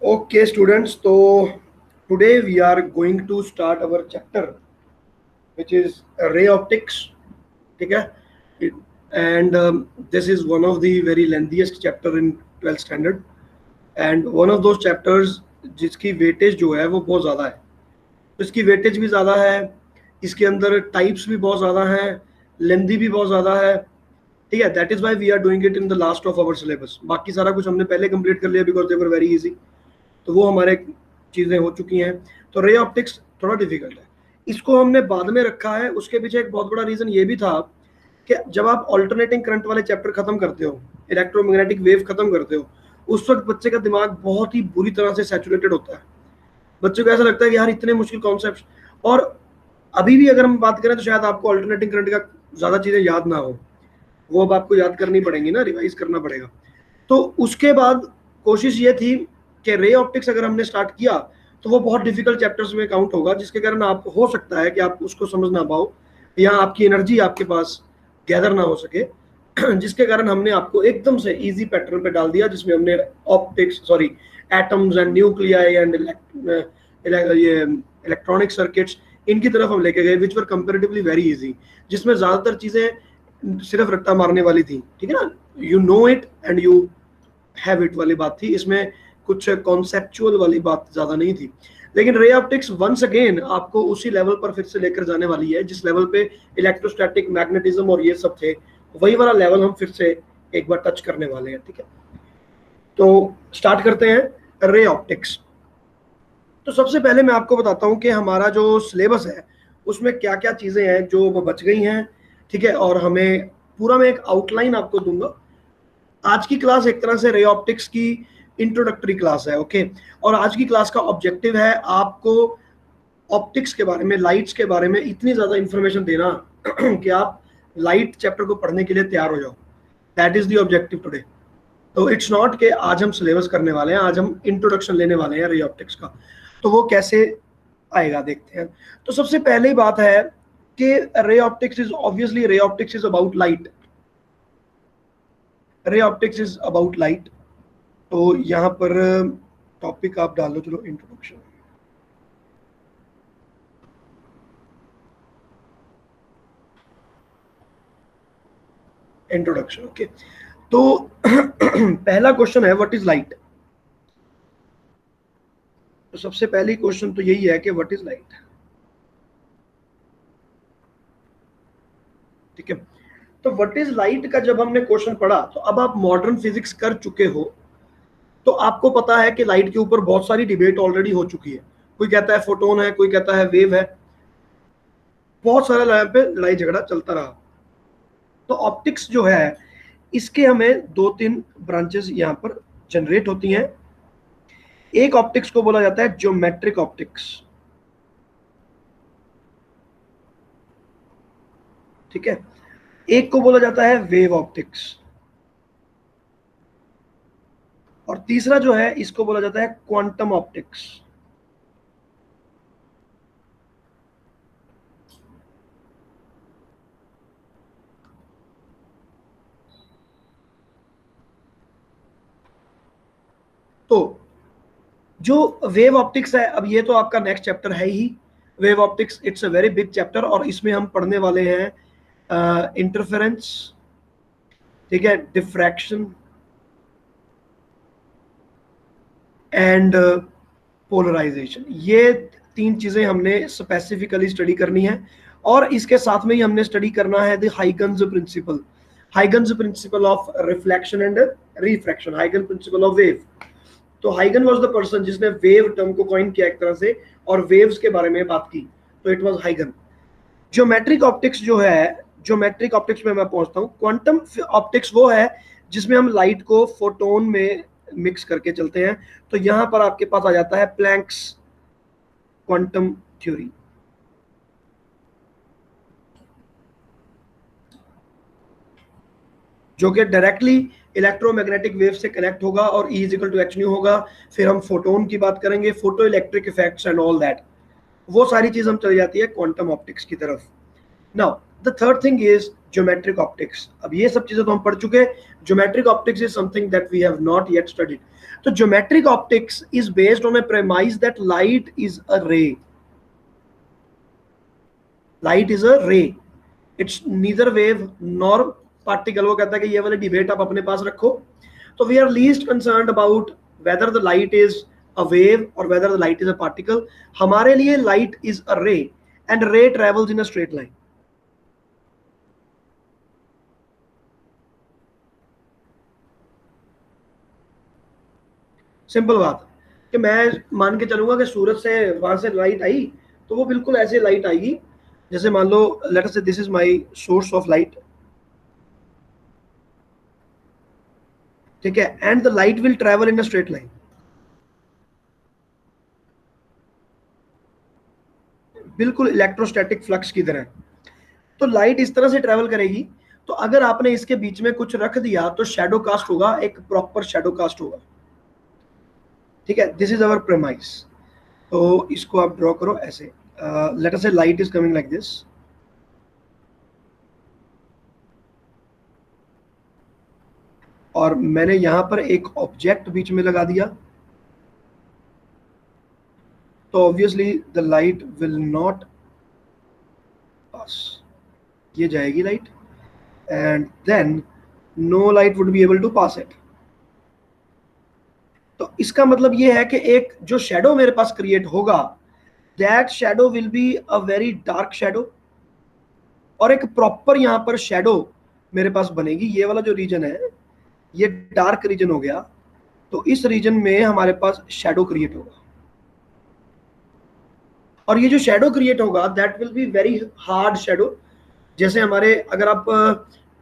Okay, students. So today we are going to start our chapter, which is ray optics. ठीक है? And this is one of the very lengthiest chapter in 12th standard, and one of those chapters जिसकी weightage जो है वो बहुत ज़्यादा है. तो इसकी वेटेज भी ज़्यादा है, इसके अंदर टाइप्स भी बहुत ज़्यादा हैं, लेंथी भी बहुत ज़्यादा है. ठीक है? That is why we are doing it in the last of our syllabus. बाकी सारा कुछ हमने पहले कंप्लीट कर लिया because they were very easy. तो वो हमारे चीज़ें हो चुकी हैं. तो रे ऑप्टिक्स थोड़ा डिफिकल्ट है, इसको हमने बाद में रखा है. उसके पीछे एक बहुत बड़ा रीज़न ये भी था कि जब आप ऑल्टरनेटिंग करंट वाले चैप्टर खत्म करते हो, इलेक्ट्रोमैग्नेटिक वेव खत्म करते हो, उस वक्त बच्चे का दिमाग बहुत ही बुरी तरह से सैचुरेटेड होता है. बच्चों को ऐसा लगता है कि यार इतने मुश्किल कॉन्सेप्ट. और अभी भी अगर हम बात करें तो शायद आपको ऑल्टरनेटिंग करंट का ज़्यादा चीज़ें याद ना हो, वो अब आपको याद करनी पड़ेंगी ना, रिवाइज करना पड़ेगा. तो उसके बाद कोशिश ये थी कि रे ऑप्टिक्स अगर हमने स्टार्ट किया तो वो बहुत डिफिकल्ट चैप्टर्स में काउंट होगा, जिसके कारण आप हो सकता है कि आप उसको समझ ना पाओ या आपकी एनर्जी आपके पास गैदर ना हो सके, जिसके कारण हमने आपको एकदम से इजी पैटर्न पे डाल दिया, जिसमें हमने एटम्स एंड न्यूक्लियाई एंड ये इलेक्ट्रॉनिक सर्किट्स, इनकी तरफ हम लेके गए, विच वर कंपेरेटिवली वेरी इजी, जिसमें ज़्यादातर चीज़ें सिर्फ रट्टा मारने वाली थी. ठीक है ना, you know it and you have it वाली बात थी, इसमें कुछ कॉन्सेप्चुअल वाली बात ज़्यादा नहीं थी. लेकिन रे ऑप्टिक्स वंस अगेन आपको उसी लेवल पर फिर से लेकर जाने वाली है जिस लेवल पे इलेक्ट्रोस्टैटिक, मैग्नेटिज्म और ये सब थे, वही वाला लेवल हम फिर से एक बार टच करने वाले हैं. ठीक है, तो स्टार्ट करते हैं रे ऑप्टिक्स. तो सबसे पहले मैं आपको बताता हूँ कि हमारा जो सिलेबस है उसमें क्या क्या चीज़ें हैं जो बच गई हैं. ठीक है, और हमें पूरा मैं एक आउटलाइन आपको दूंगा. आज की क्लास एक तरह से रे ऑप्टिक्स की इंट्रोडक्टरी क्लास है. ओके, और आज की क्लास का ऑब्जेक्टिव है आपको ऑप्टिक्स के बारे में, लाइट्स के बारे में इतनी ज़्यादा इंफॉर्मेशन देना कि आप लाइट चैप्टर को पढ़ने के लिए तैयार हो जाओ. That is the objective today. तो इट्स नॉट कि आज हम सिलेबस करने वाले हैं, आज हम इंट्रोडक्शन लेने वाले हैं रे ऑप्टिक्स का. तो वो कैसे आएगा देखते हैं. तो सबसे पहले बात है कि ray optics is obviously, ray optics is about light. Ray optics is about light. तो यहाँ पर टॉपिक आप डाल लो, चलो इंट्रोडक्शन. इंट्रोडक्शन. ओके, तो पहला क्वेश्चन है व्हाट इज लाइट. तो सबसे पहली क्वेश्चन तो यही है कि व्हाट इज लाइट. ठीक है, तो व्हाट इज लाइट का जब हमने क्वेश्चन पढ़ा, तो अब आप मॉडर्न फिजिक्स कर चुके हो तो आपको पता है कि लाइट के ऊपर बहुत सारी डिबेट ऑलरेडी हो चुकी है. कोई कहता है फोटोन है, कोई कहता है वेव है, बहुत सारा लैब पे लड़ाई झगड़ा चलता रहा. तो ऑप्टिक्स जो है इसके हमें 2-3 ब्रांचेस यहाँ पर जनरेट होती हैं. एक ऑप्टिक्स को बोला जाता है ज्योमेट्रिक ऑप्टिक्स. ठीक है, एक को बोला जाता है वेव ऑप्टिक्स, और तीसरा जो है इसको बोला जाता है क्वांटम ऑप्टिक्स. तो जो वेव ऑप्टिक्स है, अब ये तो आपका नेक्स्ट चैप्टर है ही. Wave optics it's a very big chapter, और इसमें हम पढ़ने वाले हैं इंटरफेरेंस, ठीक है, डिफ्रैक्शन एंड पोलराइजेशन. ये 3 चीजें हमने स्पेसिफिकली स्टडी करनी है, और इसके साथ में ही हमने स्टडी करना है the Huygens principle. Huygens principle of reflection and refraction, Huygen principle of wave. तो हाइगन वाज द पर्सन जिसने वेव टर्म को कॉइन किया एक तरह से, और वेव्स के बारे में बात की, तो इट वाज हाइगन. ज्योमेट्रिक ऑप्टिक्स जो है, ज्योमेट्रिक ऑप्टिक्स में मैं पहुंचता हूं. क्वांटम ऑप्टिक्स वो है जिसमें हम लाइट को फोटोन में मिक्स करके चलते हैं. तो यहां पर आपके पास आ जाता है प्लैंक्स क्वांटम थ्योरी. जो कि डायरेक्टली इलेक्ट्रोमैग्नेटिक वेव से कनेक्ट होगा और E = h न्यू होगा. फिर हम फोटोन की बात करेंगे, photo electric effects and all that, वो सारी चीज हम चली जाती है क्वांटम ऑप्टिक्स की तरफ. Now the third thing is geometric optics. अब ये सब चीजें तो हम पढ़ चुके हैं. Geometric optics is something that we have not yet studied. तो geometric optics is based on a premise that light is a ray. Light is a ray. It's neither wave nor particle. वो कहता है कि ये वाली debate आप अपने पास रखो. तो we are least concerned about whether the light is a wave और whether the light is a particle. हमारे लिए light is a ray and ray travels in a straight line. Simple बात कि मैं मान के चलूंगा कि सूरज से वहां से लाइट आई तो वो बिल्कुल ऐसे लाइट आएगी जैसे मान लो लेट अस से this is my source of light. ठीक है. And the light will travel in a straight line. बिल्कुल इलेक्ट्रोस्टैटिक फ्लक्स की तरह. तो लाइट इस तरह से ट्रेवल करेगी. तो अगर आपने इसके बीच में कुछ रख दिया तो शैडो कास्ट होगा, एक प्रॉपर शैडो कास्ट होगा. ठीक है. This is our premise. तो इसको आप ड्रॉ करो ऐसे. लेट अस से light is coming like this. और मैंने यहां पर एक ऑब्जेक्ट बीच में लगा दिया. तो obviously the light will not pass. ये जाएगी light and then no light would be able to pass it. तो इसका मतलब ये है कि एक जो शैडो मेरे पास क्रिएट होगा that shadow will be a very dark shadow. और एक प्रॉपर यहां पर शैडो मेरे पास बनेगी. ये वाला जो रीजन है ये डार्क रीजन हो गया. तो इस रीजन में हमारे पास शैडो क्रिएट होगा. और ये जो शैडो क्रिएट होगा that will be very hard shadow. जैसे हमारे अगर आप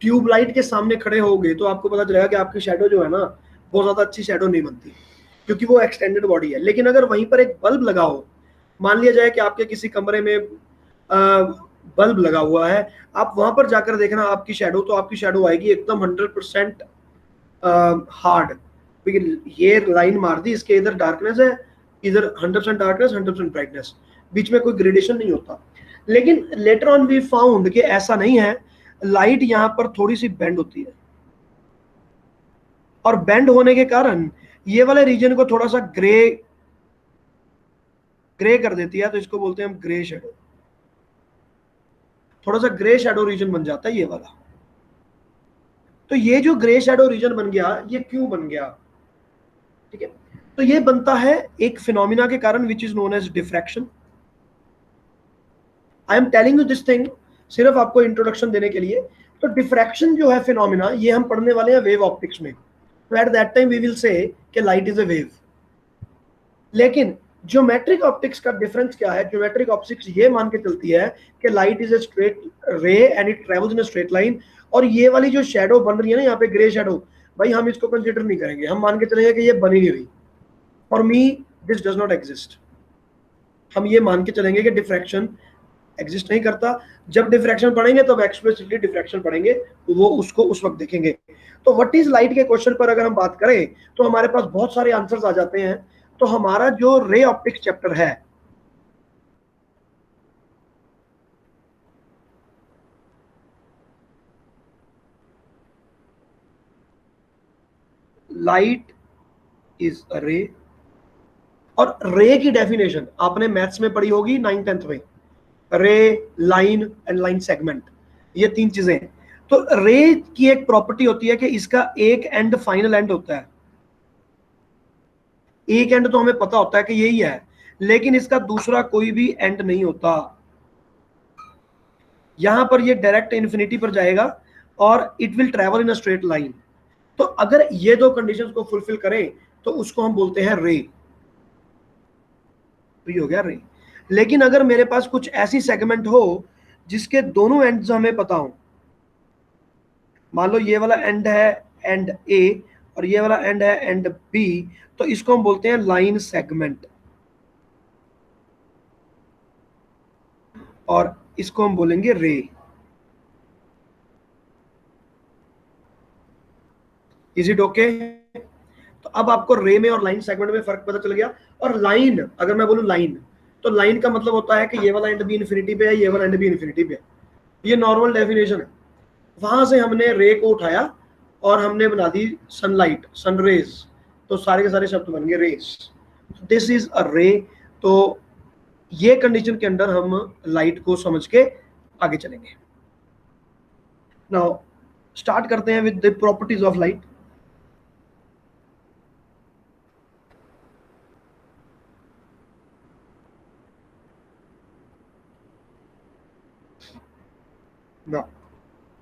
ट्यूब लाइट के सामने खड़े होगे तो आपको पता चलेगा कि आपकी शैडो जो है ना बहुत ज्यादा अच्छी शैडो नहीं बनती क्योंकि वो एक्सटेंडेड बॉडी है. लेकिन अगर वहीं पर एक बल्ब लगा हो, मान लिया जाए कि आपके किसी कमरे में बल्ब लगा हुआ है, आप वहां पर जाकर देखना आपकी शैडो, तो आपकी शैडो आएगी एकदम 100% हार्ड. ये लाइन मार दी, इसके इधर डार्कनेस है, इधर 100% डार्कनेस 100% ब्राइटनेस, बीच में कोई ग्रेडेशन नहीं होता. लेकिन लेटर ऑन वी फाउंड कि ऐसा नहीं है. लाइट यहां पर थोड़ी सी बेंड होती है और बेंड होने के कारण ये वाले रीजन को थोड़ा सा ग्रे ग्रे कर देती है. तो इसको बोलते हैं हम ग्रे शेडो. थोड़ा सा ग्रे शेडो रीजन बन जाता है ये वाला. तो ये जो ग्रे शेडो रीजन बन गया ये क्यों बन गया? ठीक है. तो ये बनता है एक फिनोमिना के कारण which is known as diffraction. I am telling you this thing सिर्फ आपको इंट्रोडक्शन देने के लिए. तो डिफ्रैक्शन जो है फिनोमिना ये हम पढ़ने वाले हैं वेव ऑप्टिक्स में. तो at that time we will say कि लाइट इज अ वेव. लेकिन ज्योमेट्रिक ऑप्टिक्स का डिफरेंस क्या है? ज्योमेट्रिक ऑप्टिक्स ये मान के चलती है कि लाइट इज अ स्ट्रेट रे and it travels in a straight line. और ये वाली जो शैडो बन रही है ना यहाँ पे ग्रे शैडो, भाई हम इसको कंसीडर नहीं करेंगे. हम मान के चलेंगे कि ये बनी नहीं हुई. For me this does not exist. हम ये मान के चलेंगे कि डिफ्रैक्शन एग्जिस्ट नहीं करता. जब डिफ्रैक्शन पढ़ेंगे तब एक्सप्लिसिटली डिफ्रैक्शन पढ़ेंगे, तो वो उसको उस वक्त देखेंगे. तो व्हाट इज लाइट के क्वेश्चन पर अगर हम बात करें तो हमारे पास बहुत सारे आंसर्स आ जाते हैं. तो हमारा जो रे ऑप्टिक्स चैप्टर है, लाइट इज अ रे. और रे की डेफिनेशन आपने मैथ्स में पढ़ी होगी 9th-10th में. रे, लाइन एंड लाइन सेगमेंट, ये तीन चीजें. तो रे की एक प्रॉपर्टी होती है कि इसका एक एंड फाइनल एंड होता है. एक एंड तो हमें पता होता है कि यही है, लेकिन इसका दूसरा कोई भी एंड नहीं होता. यहां पर ये डायरेक्ट इन्फिनिटी पर जाएगा और it will travel in a straight line. तो अगर ये दो कंडीशंस को फुलफिल करें तो उसको हम बोलते हैं रे. तो ये हो गया रे. लेकिन अगर मेरे पास कुछ ऐसी सेगमेंट हो जिसके दोनों एंड्स हमें पता हो, मान लो ये वाला एंड है एंड ए और ये वाला एंड है एंड बी, तो इसको हम बोलते हैं लाइन सेगमेंट. और इसको हम बोलेंगे रे. Is it okay? तो अब आपको रे में और लाइन सेगमेंट में फर्क पता चल गया. और लाइन, अगर मैं बोलूं लाइन, तो लाइन का मतलब होता है कि ये वाला एंड भी इन्फिनिटी पे है, ये वाला एंड भी इन्फिनिटी पे है. ये नॉर्मल डेफिनेशन है। वहां से हमने रे को उठाया और हमने बना दी सनलाइट, सनरेज, तो सारे के सारे शब्द बन गए रेस। दिस इज अ रे। तो ये कंडीशन के अंदर हम लाइट को समझ के आगे चलेंगे। नाउ स्टार्ट करते हैं with the properties of light.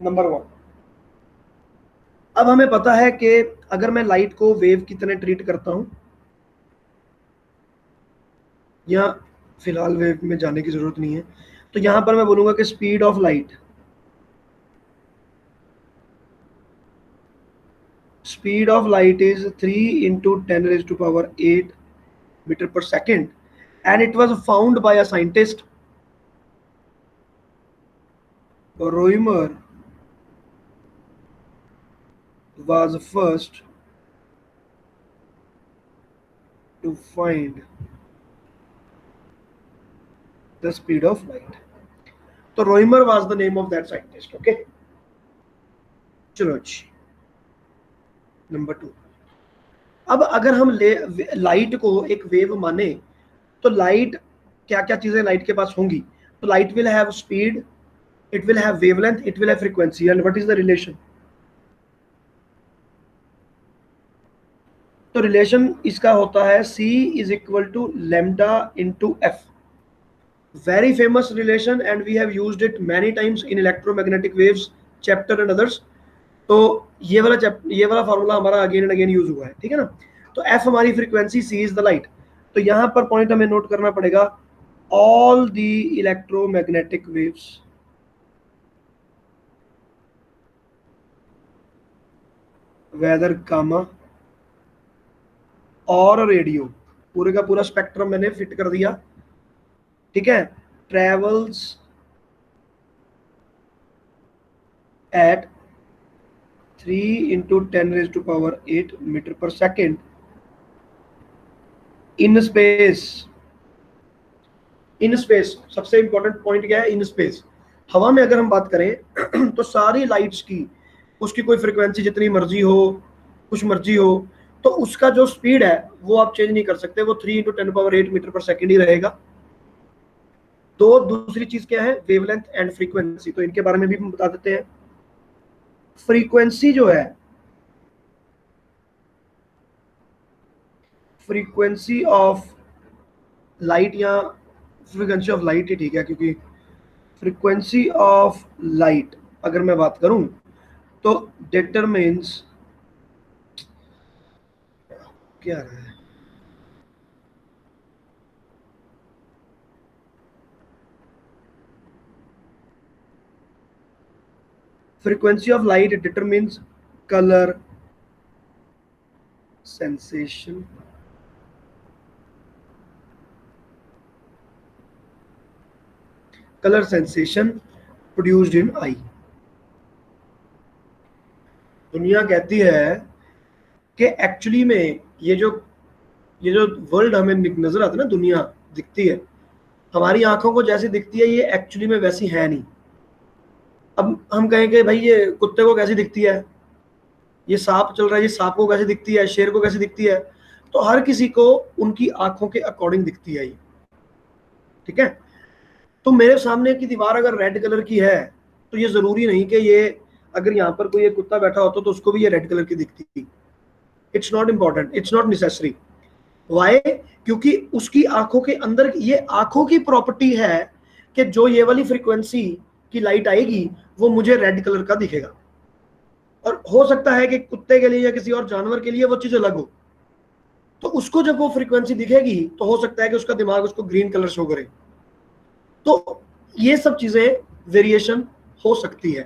Number one, अब हमें पता है कि अगर मैं लाइट को वेव की तरह ट्रीट करता हूं, या फिलहाल वेव में जाने की जरूरत नहीं है, तो यहां पर मैं बोलूंगा कि speed of light, speed of light is 3 into 10 raised to power 8 meter per second, and it was found by a scientist, Roemer was first to find the speed of light. तो रोइमर was the name of that scientist. Okay, चलो जी, number two. अब अगर हम light को एक wave माने, तो light, क्या क्या चीजें लाइट के पास होंगी? तो light will have speed, it will have wavelength, it will have frequency, and what is the relation? तो रिलेशन इसका होता है C is equal to lambda into F. Very famous relation, and we have used it many times in electromagnetic waves chapter and others. तो ये वाला formula हमारा again and again use हुआ है, ठीक है ना। तो F हमारी frequency, C is the light. तो यहां पर पॉइंट हमें नोट करना पड़ेगा, all the electromagnetic waves whether gamma और रेडियो, पूरे का पूरा स्पेक्ट्रम मैंने फिट कर दिया, ठीक है, travels at 3 into 10 raised to power 8 metre पर second in space. In space सबसे इंपॉर्टेंट पॉइंट क्या है? In space. हवा में अगर हम बात करें तो सारी लाइट्स की, उसकी कोई फ्रीक्वेंसी जितनी मर्जी हो, कुछ मर्जी हो, तो उसका जो स्पीड है वो आप चेंज नहीं कर सकते, वो 3 into 10 power 8 मीटर पर सेकेंड ही रहेगा। तो दूसरी चीज क्या है? Wavelength and frequency. तो इनके बारे में भी बता देते हैं। फ्रीक्वेंसी जो है, फ्रीक्वेंसी ऑफ लाइट, या फ्रीक्वेंसी ऑफ लाइट ही ठीक है, क्योंकि फ्रीक्वेंसी ऑफ लाइट अगर मैं बात करूं तो डिटरमिन्स, क्या है, frequency of light determines color sensation, color sensation produced in eye। दुनिया कहती है कि एक्चुअली में ये जो वर्ल्ड हमें नजर आता है ना, दुनिया दिखती है, हमारी आंखों को जैसी दिखती है, ये एक्चुअली में वैसी है नहीं। अब हम कहेंगे भाई ये कुत्ते को कैसी दिखती है, ये सांप चल रहा है, ये सांप को कैसे दिखती है, शेर को कैसे दिखती है, तो हर किसी को उनकी आंखों के अकॉर्डिंग दिखती है ये, ठीक है। तो मेरे सामने की दीवार अगर रेड कलर की है, तो ये जरूरी नहीं कि ये, अगर यहाँ पर कोई एक कुत्ता बैठा होता तो उसको भी ये रेड कलर की दिखती। It's not important, it's not necessary. Why? क्योंकि उसकी आंखों के अंदर ये आंखों की प्रॉपर्टी है कि जो ये वाली फ्रीक्वेंसी की लाइट आएगी वो मुझे रेड कलर का दिखेगा। और हो सकता है कि कुत्ते के लिए या किसी और जानवर के लिए वो चीज अलग हो, तो उसको जब वो फ्रीक्वेंसी दिखेगी तो हो सकता है कि उसका दिमाग उसको ग्रीन कलर शो करे। तो ये सब चीजें वेरिएशन हो सकती है,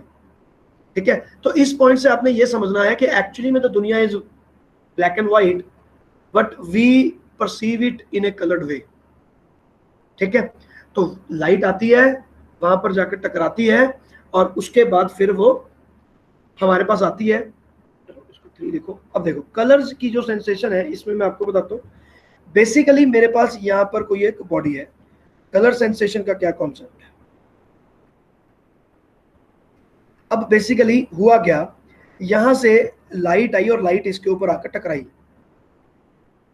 ठीक है। तो इस पॉइंट से आपने ये समझना है कि एक्चुअली में तो दुनिया is black and white, but we perceive it in a coloured way, ठीक है। तो लाइट आती है, वहां पर जाकर टकराती है, और उसके बाद फिर वो हमारे पास आती है। देखो, अब देखो कलर्स की जो सेंसेशन है, इसमें मैं आपको बताता हूँ। बेसिकली मेरे पास यहाँ पर कोई एक बॉडी है, कलर सेंसेशन का क्या कॉन्सेप्ट है? अब बेसिकली हुआ क्या, यहां से लाइट आई और लाइट इसके ऊपर आकर टकराई।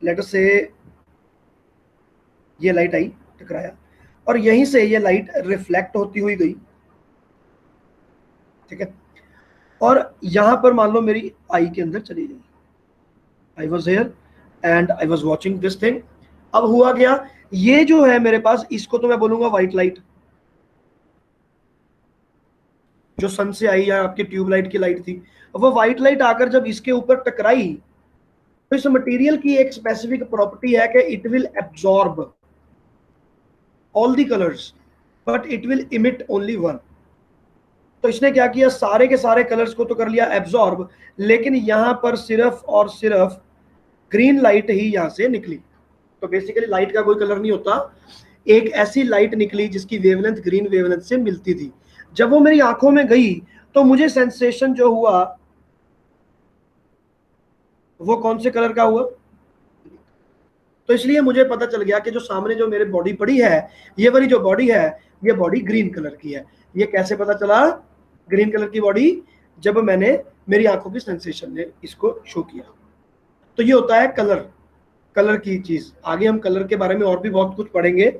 लेट अस से ये लाइट आई, टकराया, और यहीं से ये लाइट रिफ्लेक्ट होती हुई गई, ठीक है, और यहां पर मान लो मेरी आई के अंदर चली गई। I was here and I was watching this thing. अब हुआ क्या, ये जो है मेरे पास, इसको तो मैं बोलूंगा व्हाइट लाइट, जो सन से आई या आपकी ट्यूबलाइट की लाइट थी। वो व्हाइट लाइट आकर जब इसके ऊपर टकराई, तो इस मटेरियल की एक स्पेसिफिक प्रॉपर्टी है कि it will absorb all the colours but it will emit only one. तो इसने क्या किया, सारे के सारे कलर्स को तो कर लिया एब्जॉर्ब, लेकिन यहां पर सिर्फ और सिर्फ ग्रीन लाइट ही यहां से निकली। तो बेसिकली लाइट का कोई कलर नहीं होता, एक ऐसी लाइट निकली जिसकी वेवलेंथ ग्रीन वेवलेंथ से मिलती थी। जब वो मेरी आंखों में गई तो मुझे सेंसेशन जो हुआ वो कौन से कलर का हुआ। तो इसलिए मुझे पता चल गया कि जो सामने जो मेरे बॉडी पड़ी है, ये वाली जो बॉडी है, ये बॉडी ग्रीन कलर की है। ये कैसे पता चला ग्रीन कलर की बॉडी, जब मैंने मेरी आंखों की सेंसेशन ने इसको शो किया। तो ये होता है कलर, कलर की चीज। आगे हम कलर के बारे में और भी बहुत कुछ पढ़ेंगे,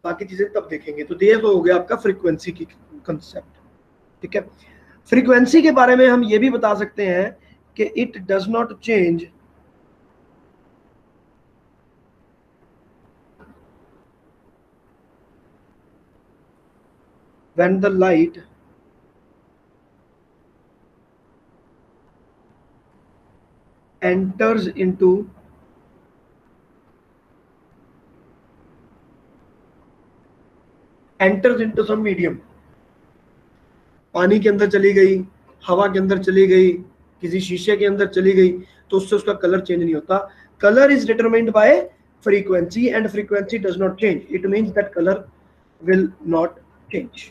बाकी चीजें तब देखेंगे। तो ये तो हो गया आपका फ्रीक्वेंसी की कंसेप्ट, ठीक है। फ्रीक्वेंसी के बारे में हम ये भी बता सकते हैं कि it does not change when the light enters into some medium। पानी के अंदर चली गई, हवा के अंदर चली गई, किसी शीशे के अंदर चली गई, तो उससे उसका कलर चेंज नहीं होता। Colour is determined by frequency and frequency does not change, it means that colour will not change.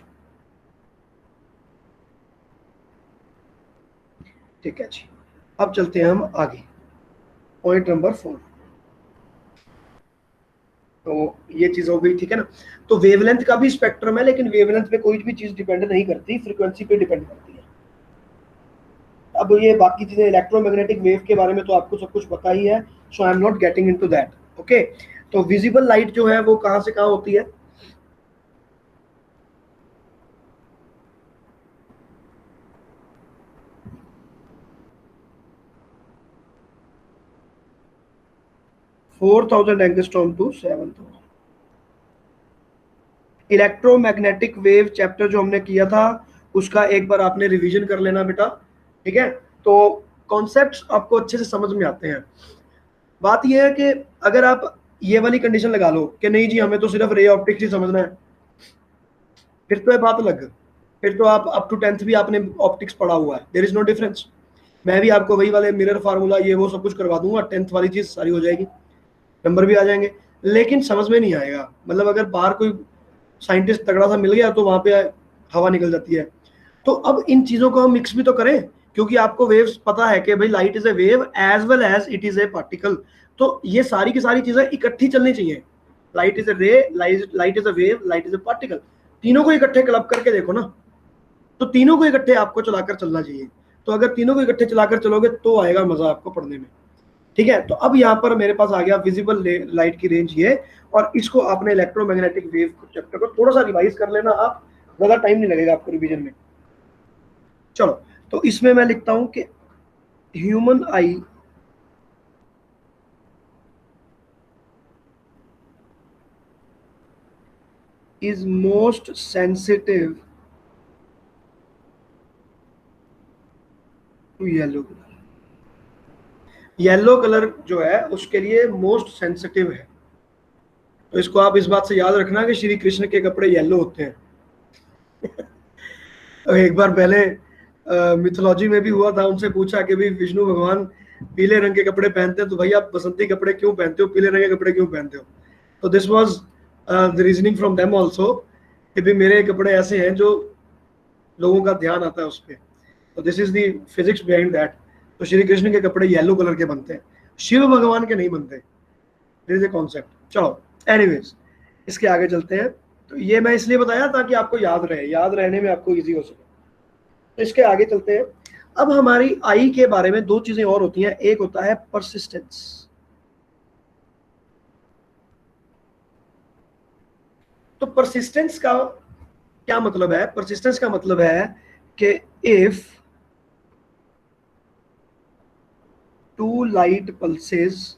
ठीक है जी, अब चलते हैं हम आगे, पॉइंट नंबर 4। तो ये चीज हो गई, ठीक है ना। तो वेवलेंथ का भी स्पेक्ट्रम है, लेकिन वेवलेंथ पे कोई भी चीज डिपेंड नहीं करती, फ्रीक्वेंसी पे डिपेंड करती है। अब ये बाकी चीजें इलेक्ट्रोमैग्नेटिक वेव के बारे में तो आपको सब कुछ पता ही है, so I am not getting into that, okay. तो विजिबल लाइट जो है वो कहां से कहां होती है, four 4000 angstrom to 7000। Electromagnetic wave chapter जो हमने किया था उसका एक बार आपने रिवीजन कर लेना बेटा, ठीक है। तो कॉन्सेप्ट्स आपको अच्छे से समझ में आते हैं। बात यह है कि अगर आप ये वाली कंडीशन लगा लो कि नहीं जी हमें तो सिर्फ रे ऑप्टिक्स ही समझना है, फिर तो ये बात अलग, फिर तो आप अप टू 10th भी आपने ऑप्टिक्स पढ़ा हुआ है, देयर इज नो डिफरेंस। मैं भी आपको वही वाले मिरर फार्मूला ये वो सब कुछ करवा दूंगा, 10th वाली चीज सारी हो जाएगी, नंबर भी आ जाएंगे, लेकिन समझ में नहीं आएगा। मतलब अगर बाहर कोई साइंटिस्ट तगड़ा सा मिल गया तो वहां पे हवा निकल जाती है। तो अब इन चीजों को हम मिक्स भी तो करें, क्योंकि आपको वेव्स पता है कि भाई light is a wave as well as it is a particle. तो ये सारी की सारी चीजें इकट्ठी चलनी चाहिए। लाइट इज ए रे, light is a wave, light is a particle, तीनों को इकट्ठे क्लब करके देखो ना, तो तीनों को इकट्ठे आपको चलाकर चलना चाहिए। तो अगर तीनों को इकट्ठे चलाकर चलोगे तो आएगा मजा आपको पढ़ने में, ठीक है। तो अब यहाँ पर मेरे पास आ गया विजिबल लाइट की रेंज ये, और इसको आपने इलेक्ट्रोमैग्नेटिक वेव चैप्टर को थोड़ा सा रिवाइज कर लेना, आप ज्यादा टाइम नहीं लगेगा आपको रिवीजन में। चलो, तो इसमें मैं लिखता हूं कि human eye is most sensitive to yellow colour. Yellow colour जो है उसके लिए मोस्ट सेंसिटिव है। तो इसको आप इस बात से याद रखना कि श्री कृष्ण के कपड़े येलो होते हैं। तो एक बार पहले मिथोलॉजी में भी हुआ था, उनसे पूछा कि भाई विष्णु भगवान पीले रंग के कपड़े पहनते हैं, तो भाई आप बसंती कपड़े क्यों पहनते हो, पीले रंग के कपड़े क्यों पहनते हो। तो this was the reasoning from them also कि भाई मेरे कपड़े ऐसे हैं जो लोगों का ध्यान आता है उस पर। तो this is the physics behind that. तो श्री कृष्ण के कपड़े येलो कलर के बनते हैं, शिव भगवान के नहीं बनते। This is a concept. चलो एनीवेज, इसके आगे चलते हैं। तो ये मैं इसलिए बताया ताकि आपको याद रहे, याद रहने में आपको इजी हो सके। तो इसके आगे चलते हैं। अब हमारी आई के बारे में दो चीजें और होती हैं, एक होता है परसिस्टेंस। तो परसिस्टेंस का क्या मतलब है? परसिस्टेंस का मतलब है कि if two light pulses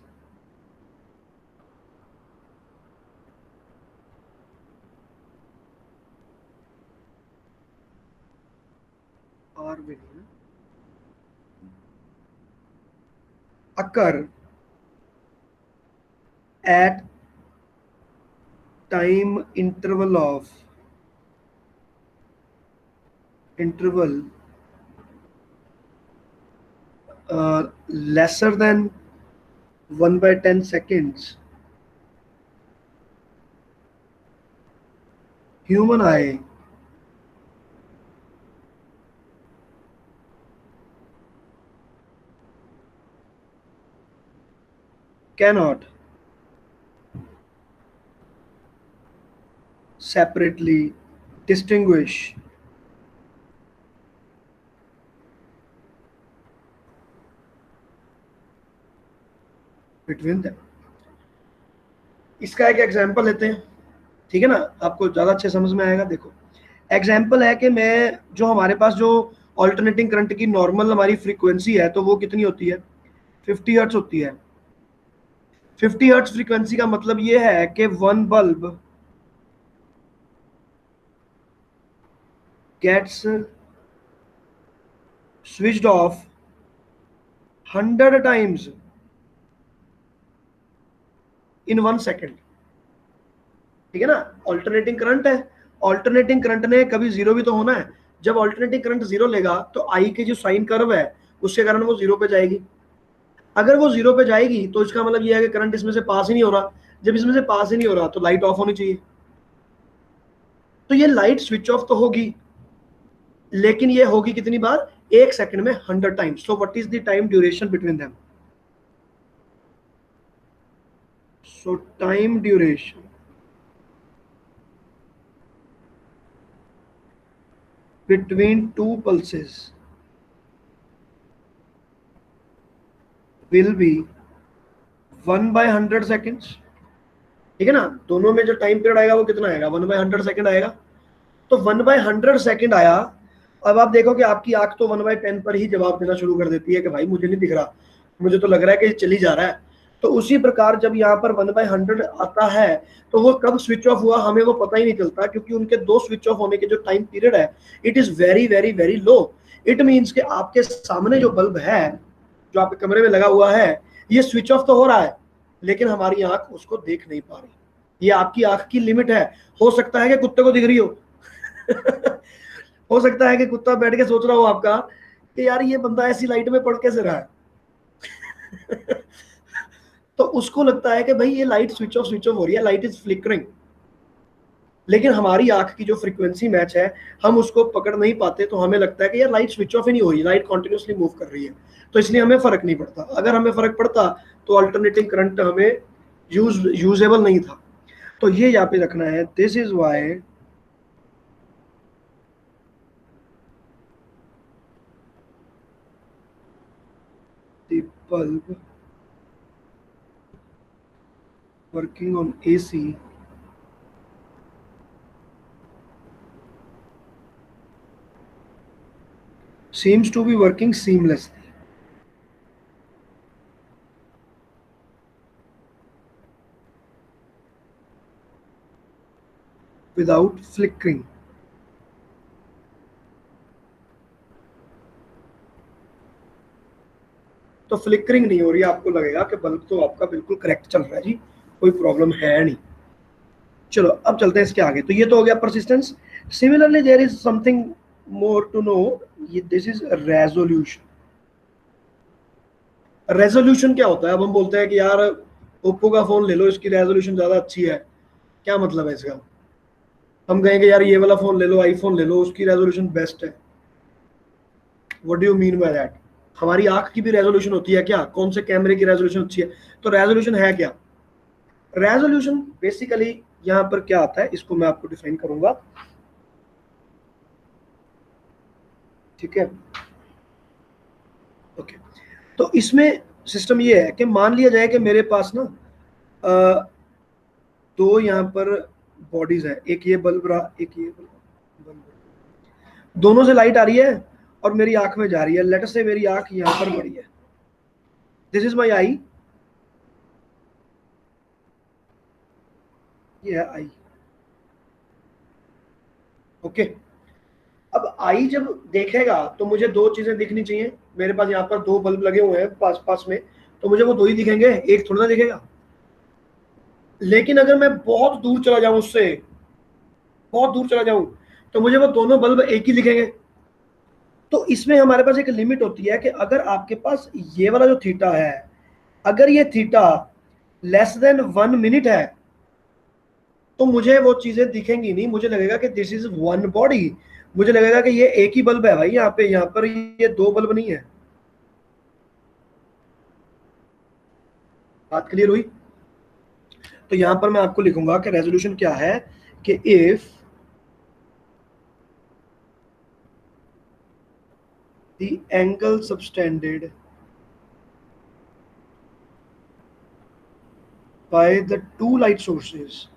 are will occur at time interval lesser than 1/10 seconds, human eye cannot separately distinguish between them। इसका एक एग्जांपल लेते हैं, ठीक है ना, आपको ज्यादा अच्छे समझ में आएगा। देखो एग्जांपल है कि मैं जो हमारे पास जो ऑल्टरनेटिंग करंट की नॉर्मल हमारी फ्रीक्वेंसी है तो वो कितनी होती है? 50 हर्ट्ज होती है। 50 हर्ट्ज फ्रीक्वेंसी का मतलब ये है कि one bulb gets switched off 100 times in 1 second। ठीक है ना, ऑल्टरनेटिंग करंट है, ऑल्टरनेटिंग करंट ने कभी जीरो भी तो होना है। जब ऑल्टरनेटिंग करंट जीरो लेगा तो आई की जो साइन कर्व है उसके कारण वो जीरो पे जाएगी। अगर वो जीरो पे जाएगी तो इसका मतलब ये है कि करंट इसमें से पास ही नहीं हो रहा। जब इसमें से पास ही नहीं हो रहा तो लाइट ऑफ होनी चाहिए। तो ये लाइट स्विच ऑफ तो होगी, लेकिन ये होगी कितनी बार? 1 सेकंड में 100 times. So what is the time duration between them? So time duration between two pulses will be 1/100 seconds। ठीक है ना, दोनों में जो टाइम पीरियड आएगा वो कितना आएगा? 1/100 सेकंड आएगा। तो 1/100 सेकंड आया। अब आप देखो कि आपकी आंख तो 1/10 पर ही जवाब देना शुरू कर देती है कि भाई मुझे नहीं दिख रहा, मुझे तो लग रहा है कि चली जा रहा है। तो उसी प्रकार जब यहाँ पर 1/100 आता है तो वो कब स्विच ऑफ हुआ हमें वो पता ही नहीं चलता, क्योंकि उनके दो स्विच ऑफ होने के जो टाइम पीरियड है it is very very very low. It means कि आपके सामने जो बल्ब है जो आपके कमरे में लगा हुआ है ये स्विच ऑफ तो हो रहा है, लेकिन हमारी आंख उसको देख नहीं पा रही। ये आपकी आंख की लिमिट है। हो सकता है कि कुत्ते को दिख रही हो हो सकता है कि कुत्ता बैठ के सोच रहा हो आपका कि यार ये बंदा ऐसी लाइट में पड़ कैसे रहा है तो उसको लगता है कि भाई ये लाइट स्विच ऑफ हो रही है, लाइट इज फ्लिकरिंग। लेकिन हमारी आंख की जो फ्रीक्वेंसी मैच है हम उसको पकड़ नहीं पाते, तो हमें लगता है कि यार लाइट स्विच ऑफ ही नहीं हो रही, लाइट कंटिन्यूअसली मूव कर रही है। तो इसलिए हमें फर्क नहीं पड़ता। अगर हमें फर्क पड़ता तो अल्टरनेटिंग करंट हमें यूजेबल नहीं था। तो ये यहाँ पे रखना है, this is why the bulb working on AC seems to be working seamlessly without flickering। तो फ्लिकरिंग नहीं हो रही, आपको लगेगा कि बल्ब तो आपका बिल्कुल करेक्ट चल रहा है जी, कोई प्रॉब्लम है नहीं। चलो अब चलते हैं इसके आगे। तो ये तो हो गया persistence. Similarly there is something more to know, this is resolution. Resolution क्या होता है? अब हम बोलते हैं कि यार ओप्पो का फोन ले लो, इसकी रेजोल्यूशन ज्यादा अच्छी है। क्या मतलब है इसका? हम कहेंगे यार ये वाला फोन ले लो, आईफोन ले लो, उसकी रेजोल्यूशन बेस्ट है। What do you mean by that? हमारी आंख की भी रेजोल्यूशन होती है क्या? कौन से कैमरे की रेजोल्यूशन अच्छी है? तो रेजोल्यूशन है क्या? रेजोल्यूशन बेसिकली यहाँ पर क्या आता है इसको मैं आपको डिफाइन करूंगा। ठीक है, ओके। तो इसमें सिस्टम ये है कि मान लिया जाए कि मेरे पास ना दो यहाँ पर बॉडीज है, एक ये बल्ब रहा, एक ये बल्ब, दोनों से लाइट आ रही है और मेरी आंख में जा रही है। लेट से मेरी आंख यहाँ पर पड़ी है, दिस इज माई आई, ये है आई, ओके। अब आई जब देखेगा तो मुझे दो चीजें दिखनी चाहिए, मेरे पास यहाँ पर दो बल्ब लगे हुए हैं पास पास में, तो मुझे वो दो ही दिखेंगे, एक थोड़ा ना दिखेगा। लेकिन अगर मैं बहुत दूर चला जाऊं उससे, बहुत दूर चला जाऊं, तो मुझे वो दोनों बल्ब एक ही दिखेंगे। तो इसमें हमारे पास एक लिमिट होती है कि अगर आपके पास ये वाला जो थीटा है, अगर ये थीटा लेस देन 1 मिनट है, तो मुझे वो चीजें दिखेंगी नहीं, मुझे लगेगा कि दिस इज वन बॉडी, मुझे लगेगा कि ये एक ही बल्ब है भाई, यहाँ पर ये दो बल्ब नहीं है। बात क्लियर हुई? तो यहां पर मैं आपको लिखूंगा कि रेजोल्यूशन क्या है, कि if the angle subtended by the two light sources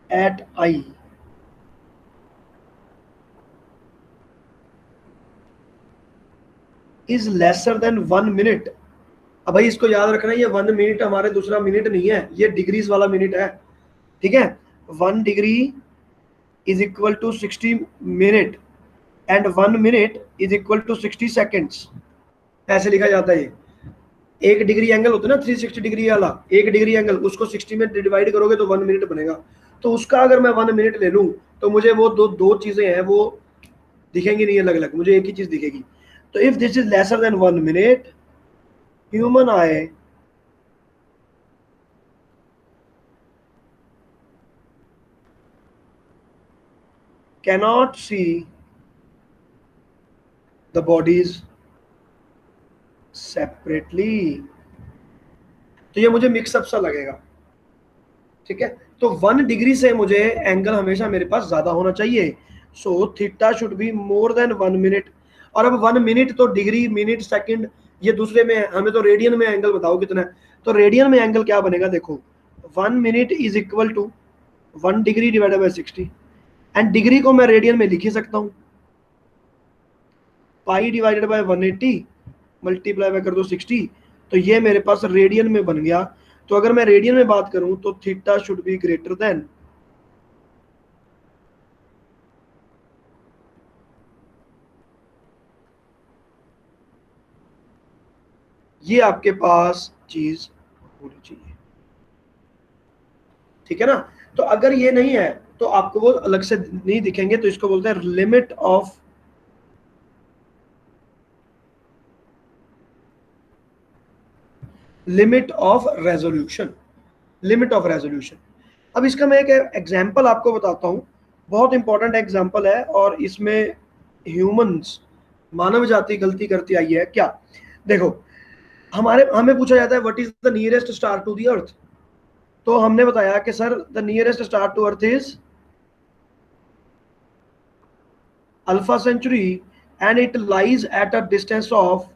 at I is lesser than 1 minute. अब भाई इसको याद रखना, ये 1 मिनट हमारे दूसरा मिनट नहीं है, ये डिग्रीज वाला मिनट है, ठीक है। 1 degree is equal to 60 minute and 1 minute is equal to 60 seconds, ऐसे लिखा जाता है। एक डिग्री एंगल होता है ना 360 डिग्री वाला, एक डिग्री एंगल, उसको 60 में डिवाइड करोगे तो 1 मिनट बनेगा। तो उसका अगर मैं 1 मिनट ले लूं तो मुझे वो दो दो चीजें हैं वो दिखेंगी नहीं अलग अलग, मुझे एक ही चीज दिखेगी। तो if this is lesser than 1 minute, human I cannot see the bodies separately। तो ये मुझे मिक्सअप सा लगेगा, ठीक है। तो 1 डिग्री से मुझे एंगल हमेशा मेरे पास ज्यादा होना चाहिए, so theta should be more then 1 minute. और अब 1 मिनट तो डिग्री मिनट सेकंड ये दूसरे में है, हमें तो रेडियन में एंगल बताओ कितना है। तो रेडियन में एंगल क्या बनेगा, देखो 1 minute is equal to 1 degree divided by 60, and degree को मैं रेडियन में लिख ही सकता हूँ, पाई डिवाइडेड बाय 180 मल्टीप्लाई में कर दो 60, तो ये मेरे पास रेडियन में बन गया। तो अगर मैं रेडियन में बात करूं तो theta should be greater than, ये आपके पास चीज होनी चाहिए, ठीक है ना। तो अगर ये नहीं है तो आपको वो अलग से नहीं दिखेंगे, तो इसको बोलते हैं limit of resolution, limit of resolution. अब इसका मैं एक एग्जांपल आपको बताता हूं, बहुत इंपॉर्टेंट एग्जांपल है, और इसमें ह्यूमंस मानव जाति गलती करती आई है क्या। देखो हमें पूछा जाता है what is the nearest star to the earth, तो हमने बताया कि sir the nearest star to earth is Alpha Centauri and it lies at a distance of